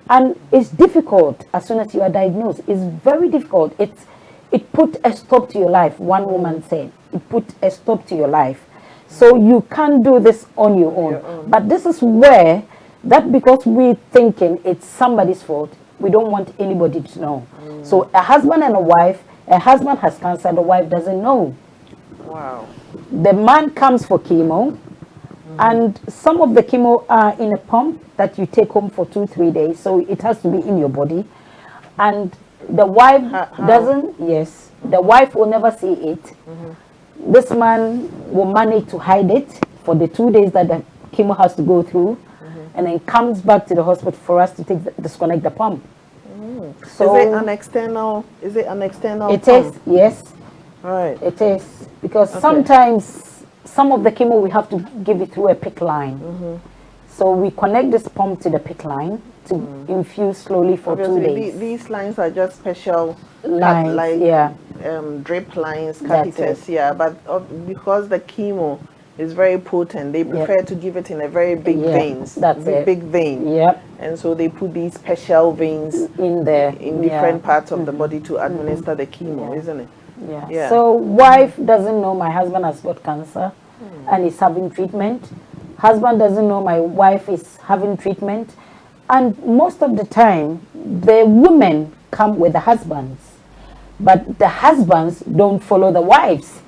And it's difficult as soon as you are diagnosed. It's very difficult. It put a stop to your life, one woman said. It put a stop to your life. So you can't do this on your own. But this is where, that because we're thinking it's somebody's fault, we don't want anybody to know. So a husband and a wife, a husband has cancer, the wife doesn't know. Wow. The man comes for chemo, and some of the chemo are in a pump that you take home for 2-3 days, so it has to be in your body. And the wife doesn't, yes, the wife will never see it. This man will manage to hide it for the 2 days that the chemo has to go through, and then comes back to the hospital for us to disconnect the pump. So is it an external? Is it an external? It pump? is, yes. Right. It is, because sometimes some of the chemo we have to give it through a PICC line. So we connect this pump to the PICC line to infuse slowly for Obviously, 2 days. These lines are just special Lines, like yeah. Drip lines, That's catheters, it. yeah. But because the chemo is very potent, they prefer to give it in a very big veins. That's it. Big vein. Yep. And so they put these special veins In there. in different parts of the body to administer the chemo, isn't it? Yeah. So wife doesn't know my husband has got cancer and is having treatment. Husband doesn't know my wife is having treatment. And most of the time, the women come with the husbands. But the husbands don't follow the wives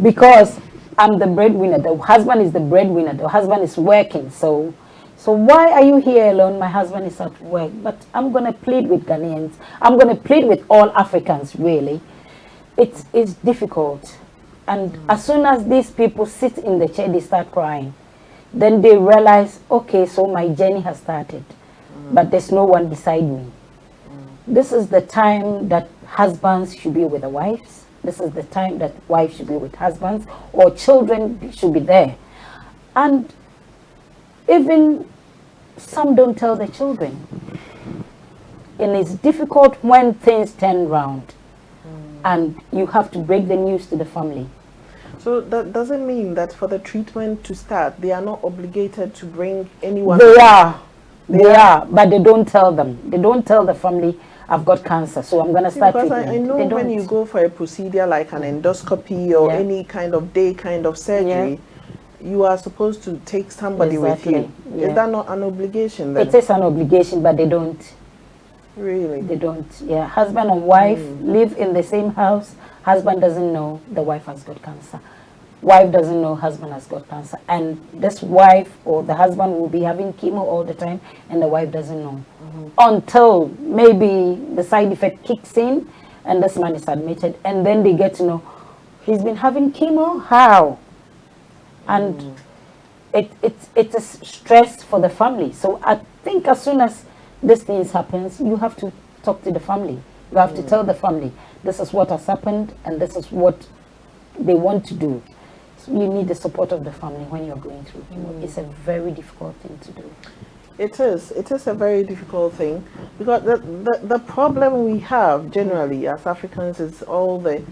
because I'm the breadwinner. The husband is the breadwinner. The husband is working. So why are you here alone? My husband is at work. But I'm going to plead with Ghanaians. I'm going to plead with all Africans, really. It's difficult. And as soon as these people sit in the chair, they start crying. Then they realize, okay, so my journey has started. But there's no one beside me. This is the time that husbands should be with the wives. This is the time that wives should be with husbands, or children should be there. And even some don't tell the children. And it's difficult when things turn round. And you have to break the news to the family. So that doesn't mean that for the treatment to start, they are not obligated to bring anyone. They are, but they don't tell them. They don't tell the family, I've got cancer, so I'm going to start because treatment. I know when you go for a procedure like an endoscopy or any kind of day kind of surgery, you are supposed to take somebody with you. Is that not an obligation then? It is an obligation, but they don't. Really? They don't. Yeah, husband and wife live in the same house. Husband doesn't know the wife has got cancer. Wife doesn't know husband has got cancer. And this wife or the husband will be having chemo all the time and the wife doesn't know. Until maybe the side effect kicks in and this man is admitted and then they get to know he's been having chemo. How? And it's a stress for the family. So I think as soon as this things happens, you have to talk to the family. You have to tell the family, this is what has happened and this is what they want to do. So you need the support of the family when you're going through chemo. It's a very difficult thing to do. It is. It is a very difficult thing because the problem we have generally as Africans is all the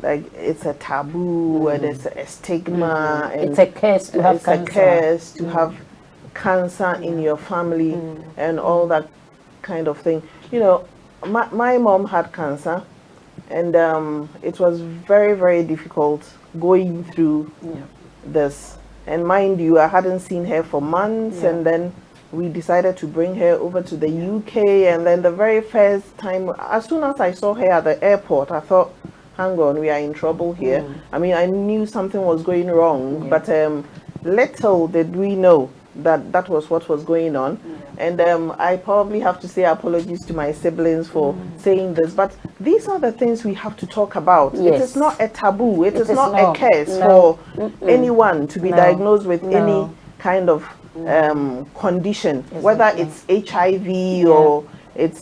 like it's a taboo and it's a stigma and It's a curse to have it's cancer. a curse to have cancer in your family and all that kind of thing. You know, my mom had cancer and it was very, very difficult going through this. And mind you, I hadn't seen her for months and then we decided to bring her over to the UK. And then the very first time, as soon as I saw her at the airport, I thought, hang on, we are in trouble here. I mean, I knew something was going wrong, but little did we know that that was what was going on. And I probably have to say apologies to my siblings for saying this, but these are the things we have to talk about. It Yes. is not a taboo. It is not no. a curse No. for anyone to be No. diagnosed with No. any kind of condition, whether it's HIV or it's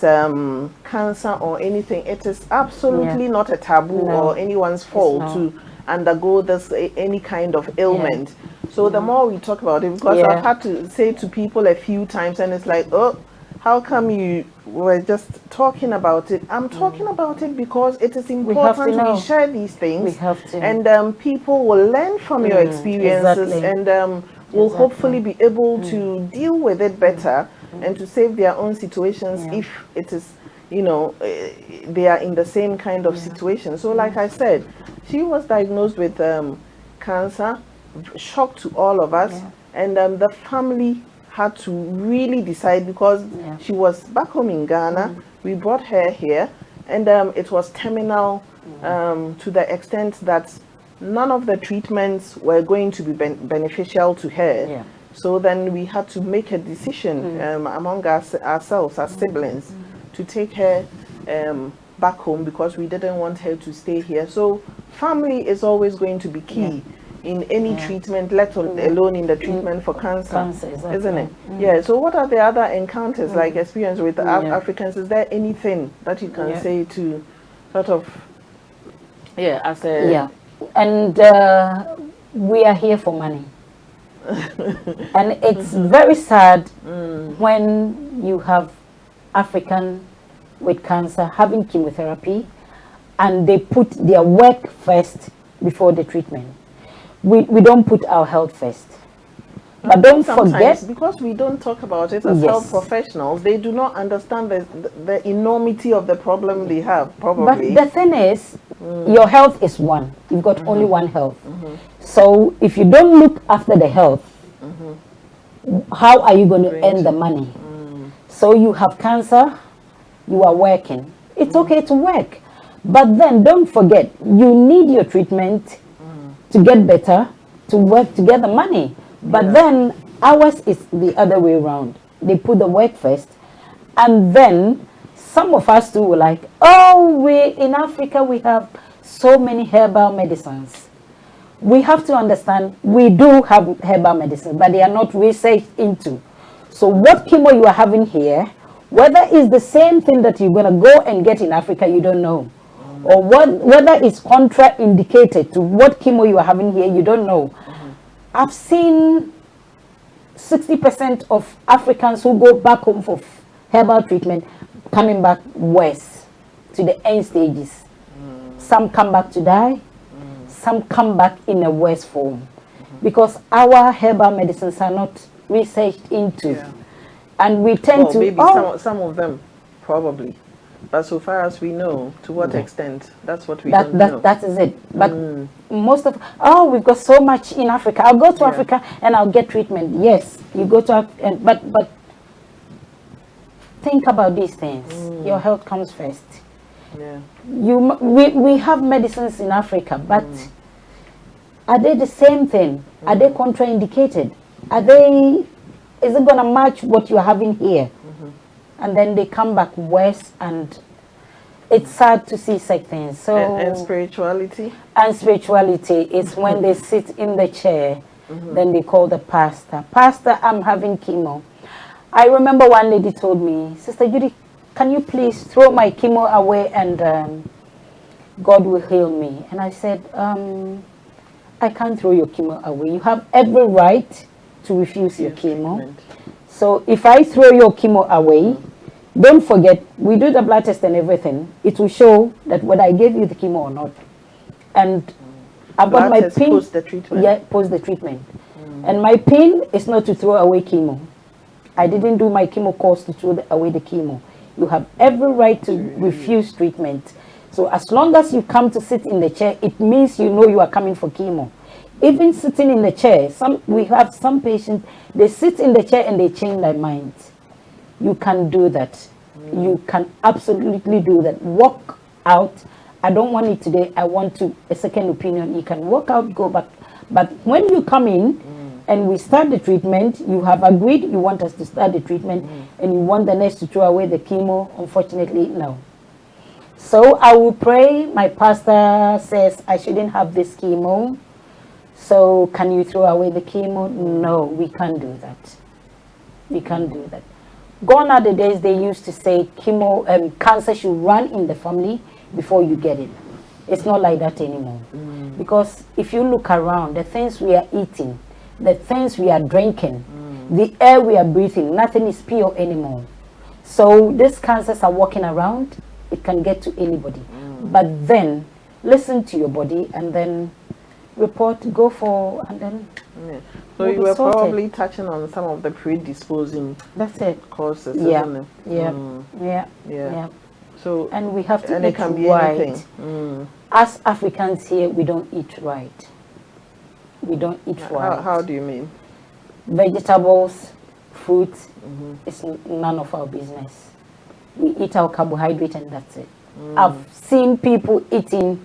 cancer or anything. It is absolutely not a taboo No. or anyone's fault not. to undergo this any kind of ailment. So the more we talk about it, because I've had to say to people a few times, and it's like, oh, how come you were just talking about it? I'm talking about it because it is important know. we share these things. We have to. And people will learn from your experiences exactly. and will hopefully be able to deal with it better and to save their own situations if it is, you know, they are in the same kind of situation. So like I said, she was diagnosed with cancer, shock to all of us, and the family had to really decide because she was back home in Ghana. We brought her here and it was terminal to the extent that none of the treatments were going to be beneficial to her. So then we had to make a decision among ourselves as siblings to take her back home because we didn't want her to stay here. So family is always going to be key in any treatment, let alone in the treatment for cancer, exactly. isn't it? Yeah. So what are the other encounters like experience with Africans? Is there anything that you can say to sort of as a and we are here for money. And it's very sad when you have African with cancer having chemotherapy and they put their work first before the treatment. We don't put our health first. But don't forget, because we don't talk about it as health professionals, they do not understand the enormity of the problem they have, probably. But the thing is, your health is one. You've got only one health. So if you don't look after the health, how are you going to earn the money? So you have cancer, you are working. It's okay to work. But then don't forget, you need your treatment to get better, to work to get the money. But then ours is the other way around. They put the work first, and then some of us too were like, oh, we in Africa we have so many herbal medicines. We have to understand we do have herbal medicine, but they are not researched into. So what chemo you are having here, whether it's the same thing that you're going to go and get in Africa, you don't know. Or whether it's contraindicated to what chemo you are having here, you don't know. I've seen 60% of Africans who go back home for herbal treatment coming back worse to the end stages. Some come back to die, some come back in a worse form because our herbal medicines are not researched into. And we tend to... Maybe some of them, probably. But so far as we know, to what extent, that's what we don't know. That is it. But most of, we've got so much in Africa. I'll go to Africa and I'll get treatment. Yes, you go to, but think about these things. Your health comes first. Yeah. We have medicines in Africa, but are they the same thing? Are they contraindicated? Is it going to match what you're having here? And then they come back worse, and it's sad to see such things. So And spirituality? And spirituality is when they sit in the chair, then they call the pastor. Pastor, I'm having chemo. I remember one lady told me, Sister Judy, can you please throw my chemo away and God will heal me? And I said, I can't throw your chemo away. You have every right to refuse your chemo. Treatment. So if I throw your chemo away, don't forget, we do the blood test and everything. It will show that whether I gave you the chemo or not. And I've got Blood my test pin. post the treatment. Yeah, post the treatment. And my pin is not to throw away chemo. I didn't do my chemo course to throw away the chemo. You have every right to refuse treatment. So as long as you come to sit in the chair, it means you know you are coming for chemo. Even sitting in the chair, we have some patients, they sit in the chair and they change their minds. You can do that. You can absolutely do that. Walk out. I don't want it today. I want a second opinion. You can walk out, go back. But when you come in and we start the treatment, you have agreed you want us to start the treatment and you want the nurse to throw away the chemo. Unfortunately, no. So I will pray. My pastor says I shouldn't have this chemo. So can you throw away the chemo? No, we can't do that. We can't do that. Gone are the days they used to say cancer should run in the family before you get it. It's not like that anymore. Because if you look around, the things we are eating, the things we are drinking, the air we are breathing, nothing is pure anymore. So these cancers are walking around. It can get to anybody. But then listen to your body and then report, go for, and then So you were probably touching on some of the predisposing that's it. causes, Yeah. isn't it? Yeah. So And we have to and eat it can be right. anything. As Africans here, we don't eat right. We don't eat right. How do you mean? Vegetables, fruits, it's none of our business. We eat our carbohydrate and that's it. I've seen people eating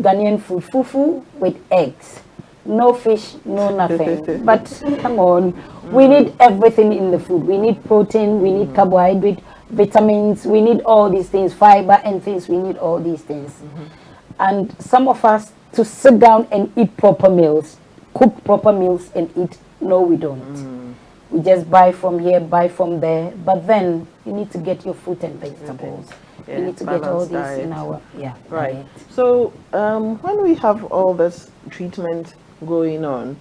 Ghanaian food, fufu with eggs. No fish, no nothing. But come on, we need everything in the food. We need protein, we need carbohydrate, vitamins, we need all these things, fiber and things, we need all these things. And some of us, to sit down and eat proper meals, cook proper meals and eat, no we don't. We just buy from here, buy from there, but then you need to get your fruit and vegetables. Yeah, you need to get all balanced these diet. in our, Right. diet. So when we have all this treatment going on,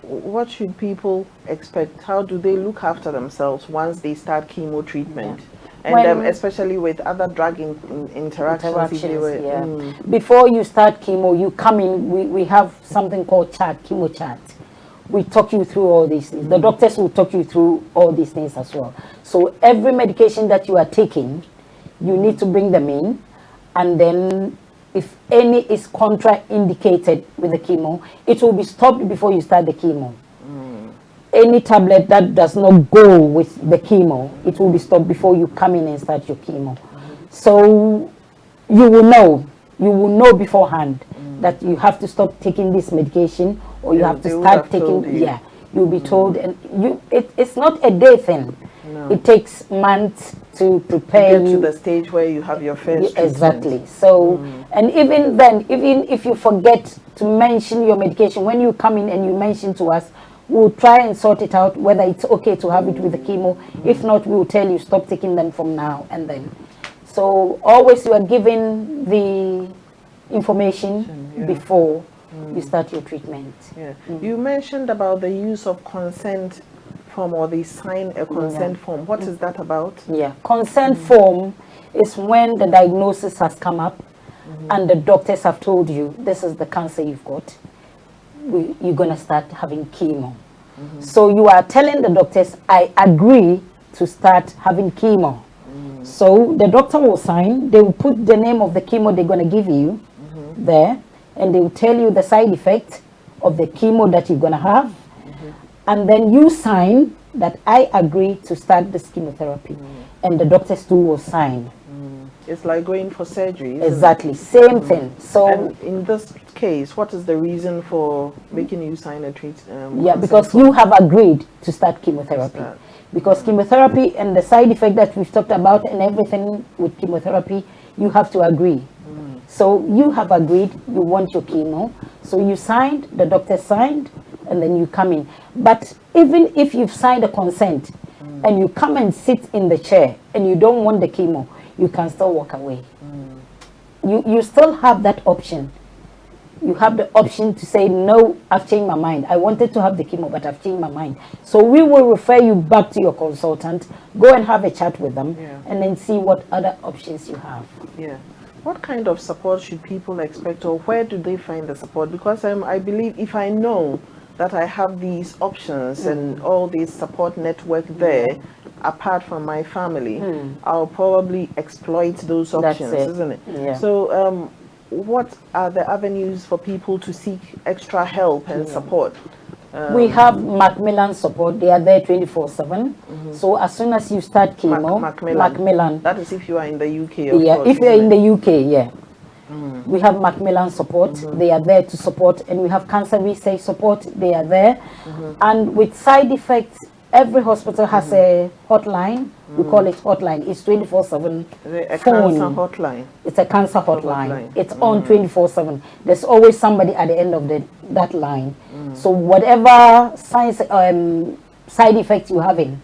what should people expect? How do they look after themselves once they start chemo treatment? And especially with other drug interactions. If they were, Before you start chemo, you come in, we have something called chat, chemo chat. We talk you through all these things. The doctors will talk you through all these things as well. So every medication that you are taking, you need to bring them in. And then if any is contraindicated with the chemo, it will be stopped before you start the chemo. Any tablet that does not go with the chemo, it will be stopped before you come in and start your chemo. So you will know beforehand that you have to stop taking this medication or you have to start taking, you'll be told, and it's not a day thing. No. It takes months to prepare you to the stage where you have your first treatment. Exactly. So, and even then, even if you forget to mention your medication, when you come in and you mention to us, we'll try and sort it out whether it's okay to have it with the chemo. If not, we'll tell you stop taking them from now and then. So always you are given the information before you start your treatment. You mentioned about the use of consent form, or they sign a consent form. What is that about? Consent form is when the diagnosis has come up and the doctors have told you this is the cancer you've got. You're going to start having chemo. So you are telling the doctors, I agree to start having chemo. So the doctor will sign, they will put the name of the chemo they're going to give you there, and they will tell you the side effect of the chemo that you're going to have. And then you sign that I agree to start this chemotherapy, and the doctors too will sign. It's like going for surgery, isn't it? Exactly, same thing. So And in this case, what is the reason for making you sign a yeah, consent because form? you have agreed to start chemotherapy. Because chemotherapy and the side effect that we've talked about and everything with chemotherapy, you have to agree. So you have agreed you want your chemo. So you signed, the doctor signed, and then you come in. But even if you've signed a consent and you come and sit in the chair and you don't want the chemo, you can still walk away. You still have that option. You have the option to say, no, I've changed my mind. I wanted to have the chemo, but I've changed my mind. So we will refer you back to your consultant, go and have a chat with them, and then see what other options you have. Yeah. What kind of support should people expect, or where do they find the support? Because I believe if I know that I have these options and all this support network there, apart from my family, I'll probably exploit those options, isn't it? Yeah. So what are the avenues for people to seek extra help and support? We have Macmillan support. They are there 24/7. So as soon as you start chemo, Macmillan. That is if you are in the UK, Yeah, course, if you're in the UK, yeah. We have Macmillan support. They are there to support, and we have cancer research support. They are there, and with side effects, every hospital has a hotline. We call it hotline. It's 24/7 a phone. cancer hotline. It's a cancer hotline. It's on 24/7. There's always somebody at the end of that line. So whatever side effects you're having,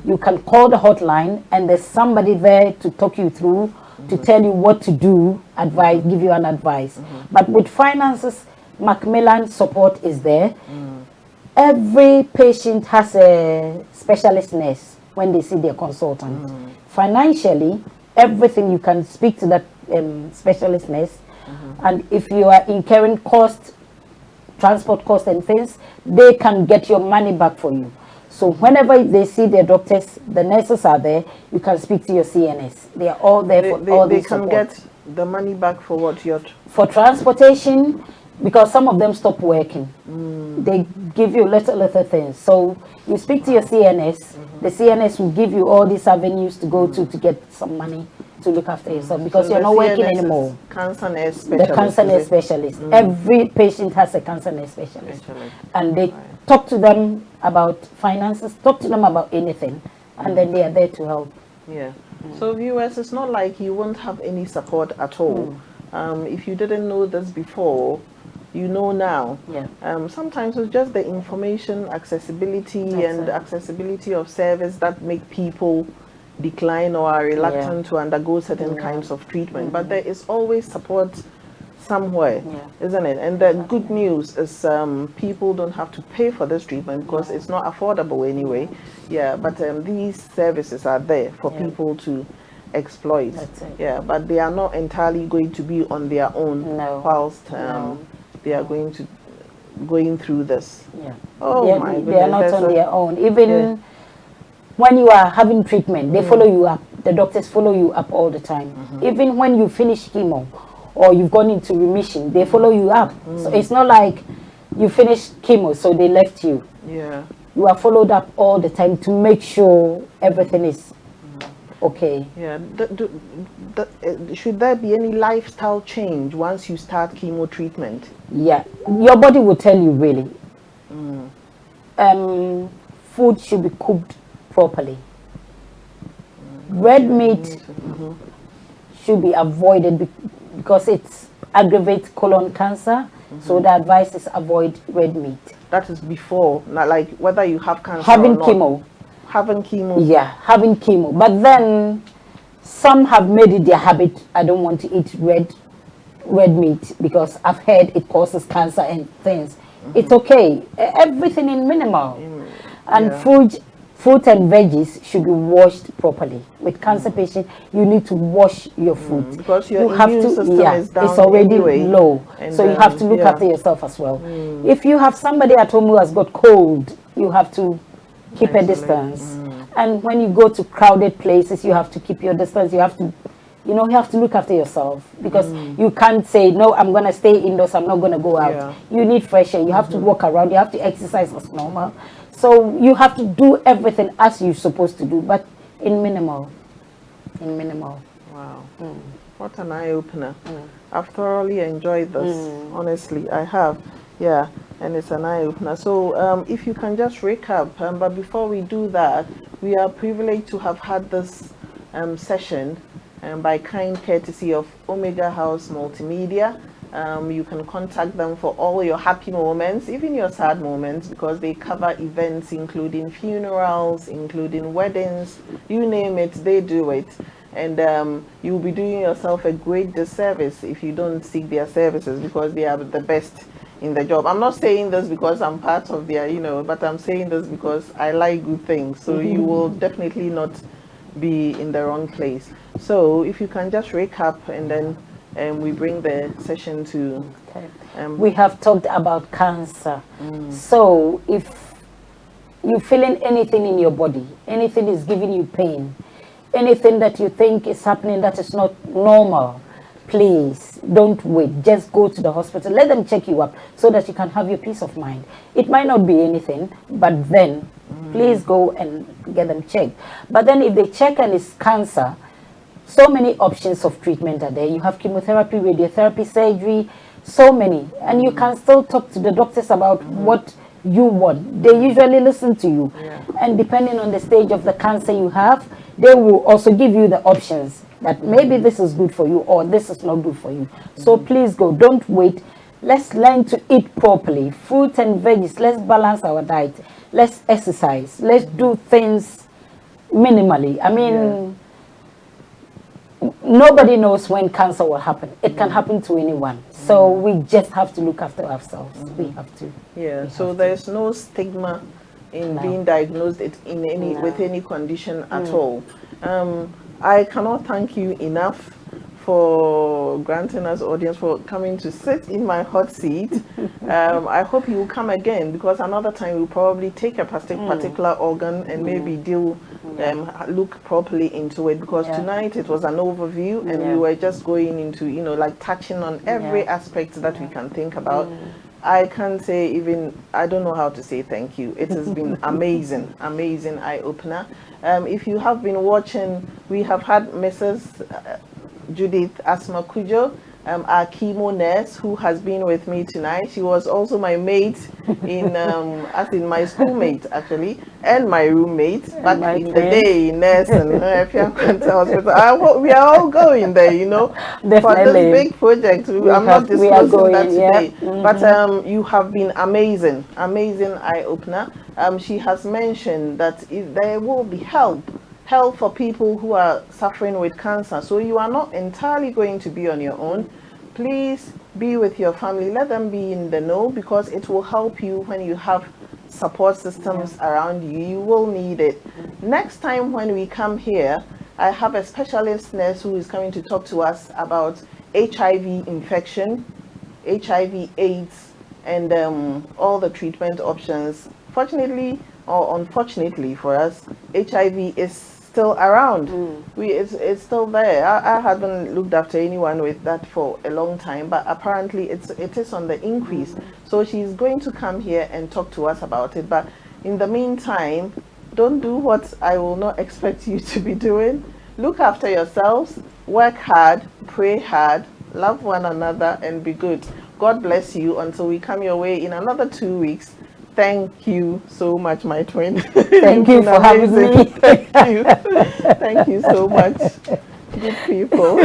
you can call the hotline, and there's somebody there to talk you through, to tell you what to do, advise, give you an advice. But with finances, Macmillan support is there. Every patient has a specialist nurse when they see their consultant. Financially, everything you can speak to that specialist nurse, and if you are incurring costs, transport costs and things, they can get your money back for you. So whenever they see their doctors, the nurses are there, you can speak to your CNS. They are all there for all They this can support. get the money back for what you're... For transportation, because some of them stop working. They give you little things. So you speak to your CNS, the CNS will give you all these avenues to go to get some money to look after yourself, because So you're the not working CNS is anymore. Cancer nurse specialist. The cancer nurse specialist. Every patient has a cancer nurse specialist. And they talk to them about finances, talk to them about anything, and then they are there to help. Yeah. So viewers, it's not like you won't have any support at all. If you didn't know this before, you know now. Yeah. Sometimes it's just the information accessibility and accessibility of service that make people decline or are reluctant to undergo certain kinds of treatment. But there is always support somewhere, isn't it? And the good news is people don't have to pay for this treatment because it's not affordable anyway. Yeah, but these services are there for people to exploit. That's it. Yeah, but they are not entirely going to be on their own whilst they are going through this. Yeah. Oh my goodness. They are not on their own. Even when you are having treatment, they follow you up. The doctors follow you up all the time. Even when you finish chemo or you've gone into remission, they follow you up. So it's not like you finished chemo, so they left you. Yeah. You are followed up all the time to make sure everything is okay. Yeah. Should there be any lifestyle change once you start chemo treatment? Yeah, your body will tell you really. Food should be cooked properly. Red meat should be avoided because it aggravates colon cancer. So the advice is avoid red meat. That is before, not like whether you have cancer Having or not. chemo. Having chemo. Yeah, having chemo. But then some have made it their habit. I don't want to eat red meat because I've heard it causes cancer and things. It's okay. Everything in minimal. And fruit and veggies should be washed properly. With cancer patients, you need to wash your fruit. Because your immune system is down it's already anyway, low. So you have to look after yourself as well. If you have somebody at home who has got cold, you have to keep a distance. And when you go to crowded places, you have to keep your distance. You have to, you have to look after yourself, because you can't say, no, I'm going to stay indoors, I'm not going to go out. You need fresh air. You have to walk around. You have to exercise as normal. So you have to do everything as you're supposed to do, but in minimal. In minimal. Wow. What an eye-opener. I've thoroughly enjoyed this. Honestly, I have. Yeah, and it's an eye-opener. So if you can just recap, but before we do that, we are privileged to have had this session by kind courtesy of Omega House Multimedia. You can contact them for all your happy moments, even your sad moments, because they cover events including funerals, including weddings, you name it, they do it. And you'll be doing yourself a great disservice if you don't seek their services, because they are the best in the job. I'm not saying this because I'm part of their, but I'm saying this because I like good things. So you will definitely not be in the wrong place. So if you can just recap, and then we bring the session to... Okay. We have talked about cancer. So if you're feeling anything in your body, anything is giving you pain, anything that you think is happening that is not normal, please don't wait. Just go to the hospital. Let them check you up so that you can have your peace of mind. It might not be anything, but then please go and get them checked. But then if they check and it's cancer, so many options of treatment are there. You have chemotherapy, radiotherapy, surgery, so many. And you can still talk to the doctors about what you want. They usually listen to you. And depending on the stage of the cancer you have, they will also give you the options that maybe this is good for you or this is not good for you. So please go. Don't wait. Let's learn to eat properly. Fruit and veggies. Let's balance our diet. Let's exercise. Let's do things minimally. I mean, nobody knows when cancer will happen. It can happen to anyone. So we just have to look after ourselves. We have to. Yeah. So there's no stigma in being diagnosed in any with any condition at all. I cannot thank you enough for granting us, audience, for coming to sit in my hot seat. I hope you will come again, because another time we'll probably take a particular organ and maybe look properly into it, because tonight it was an overview and we were just going into, like touching on every aspect that we can think about. I can't say even, I don't know how to say thank you. It has been amazing, amazing eye-opener. If you have been watching, we have had Mrs. Judith Asma Kujo, our chemo nurse, who has been with me tonight. She was also my mate in, as in my schoolmate actually, and my roommate back in the day in Nurse and Hospital. We are all going there, Definitely. For this big project. I'm not disclosing that today, but you have been amazing, amazing eye-opener. She has mentioned that there will be help for people who are suffering with cancer. So you are not entirely going to be on your own. Please be with your family. Let them be in the know, because it will help you when you have support systems around you. You will need it. Next time when we come here, I have a specialist nurse who is coming to talk to us about HIV infection, HIV AIDS, and all the treatment options. Fortunately or unfortunately for us, HIV is still around. It's still there. I haven't looked after anyone with that for a long time, but apparently it is on the increase. So she's going to come here and talk to us about it. But in the meantime, don't do what I will not expect you to be doing. Look after yourselves, work hard, pray hard, love one another, and be good. God bless you until we come your way in another 2 weeks. Thank you so much, my twin. Thank you for having me. Thank you. Thank you so much. Good people.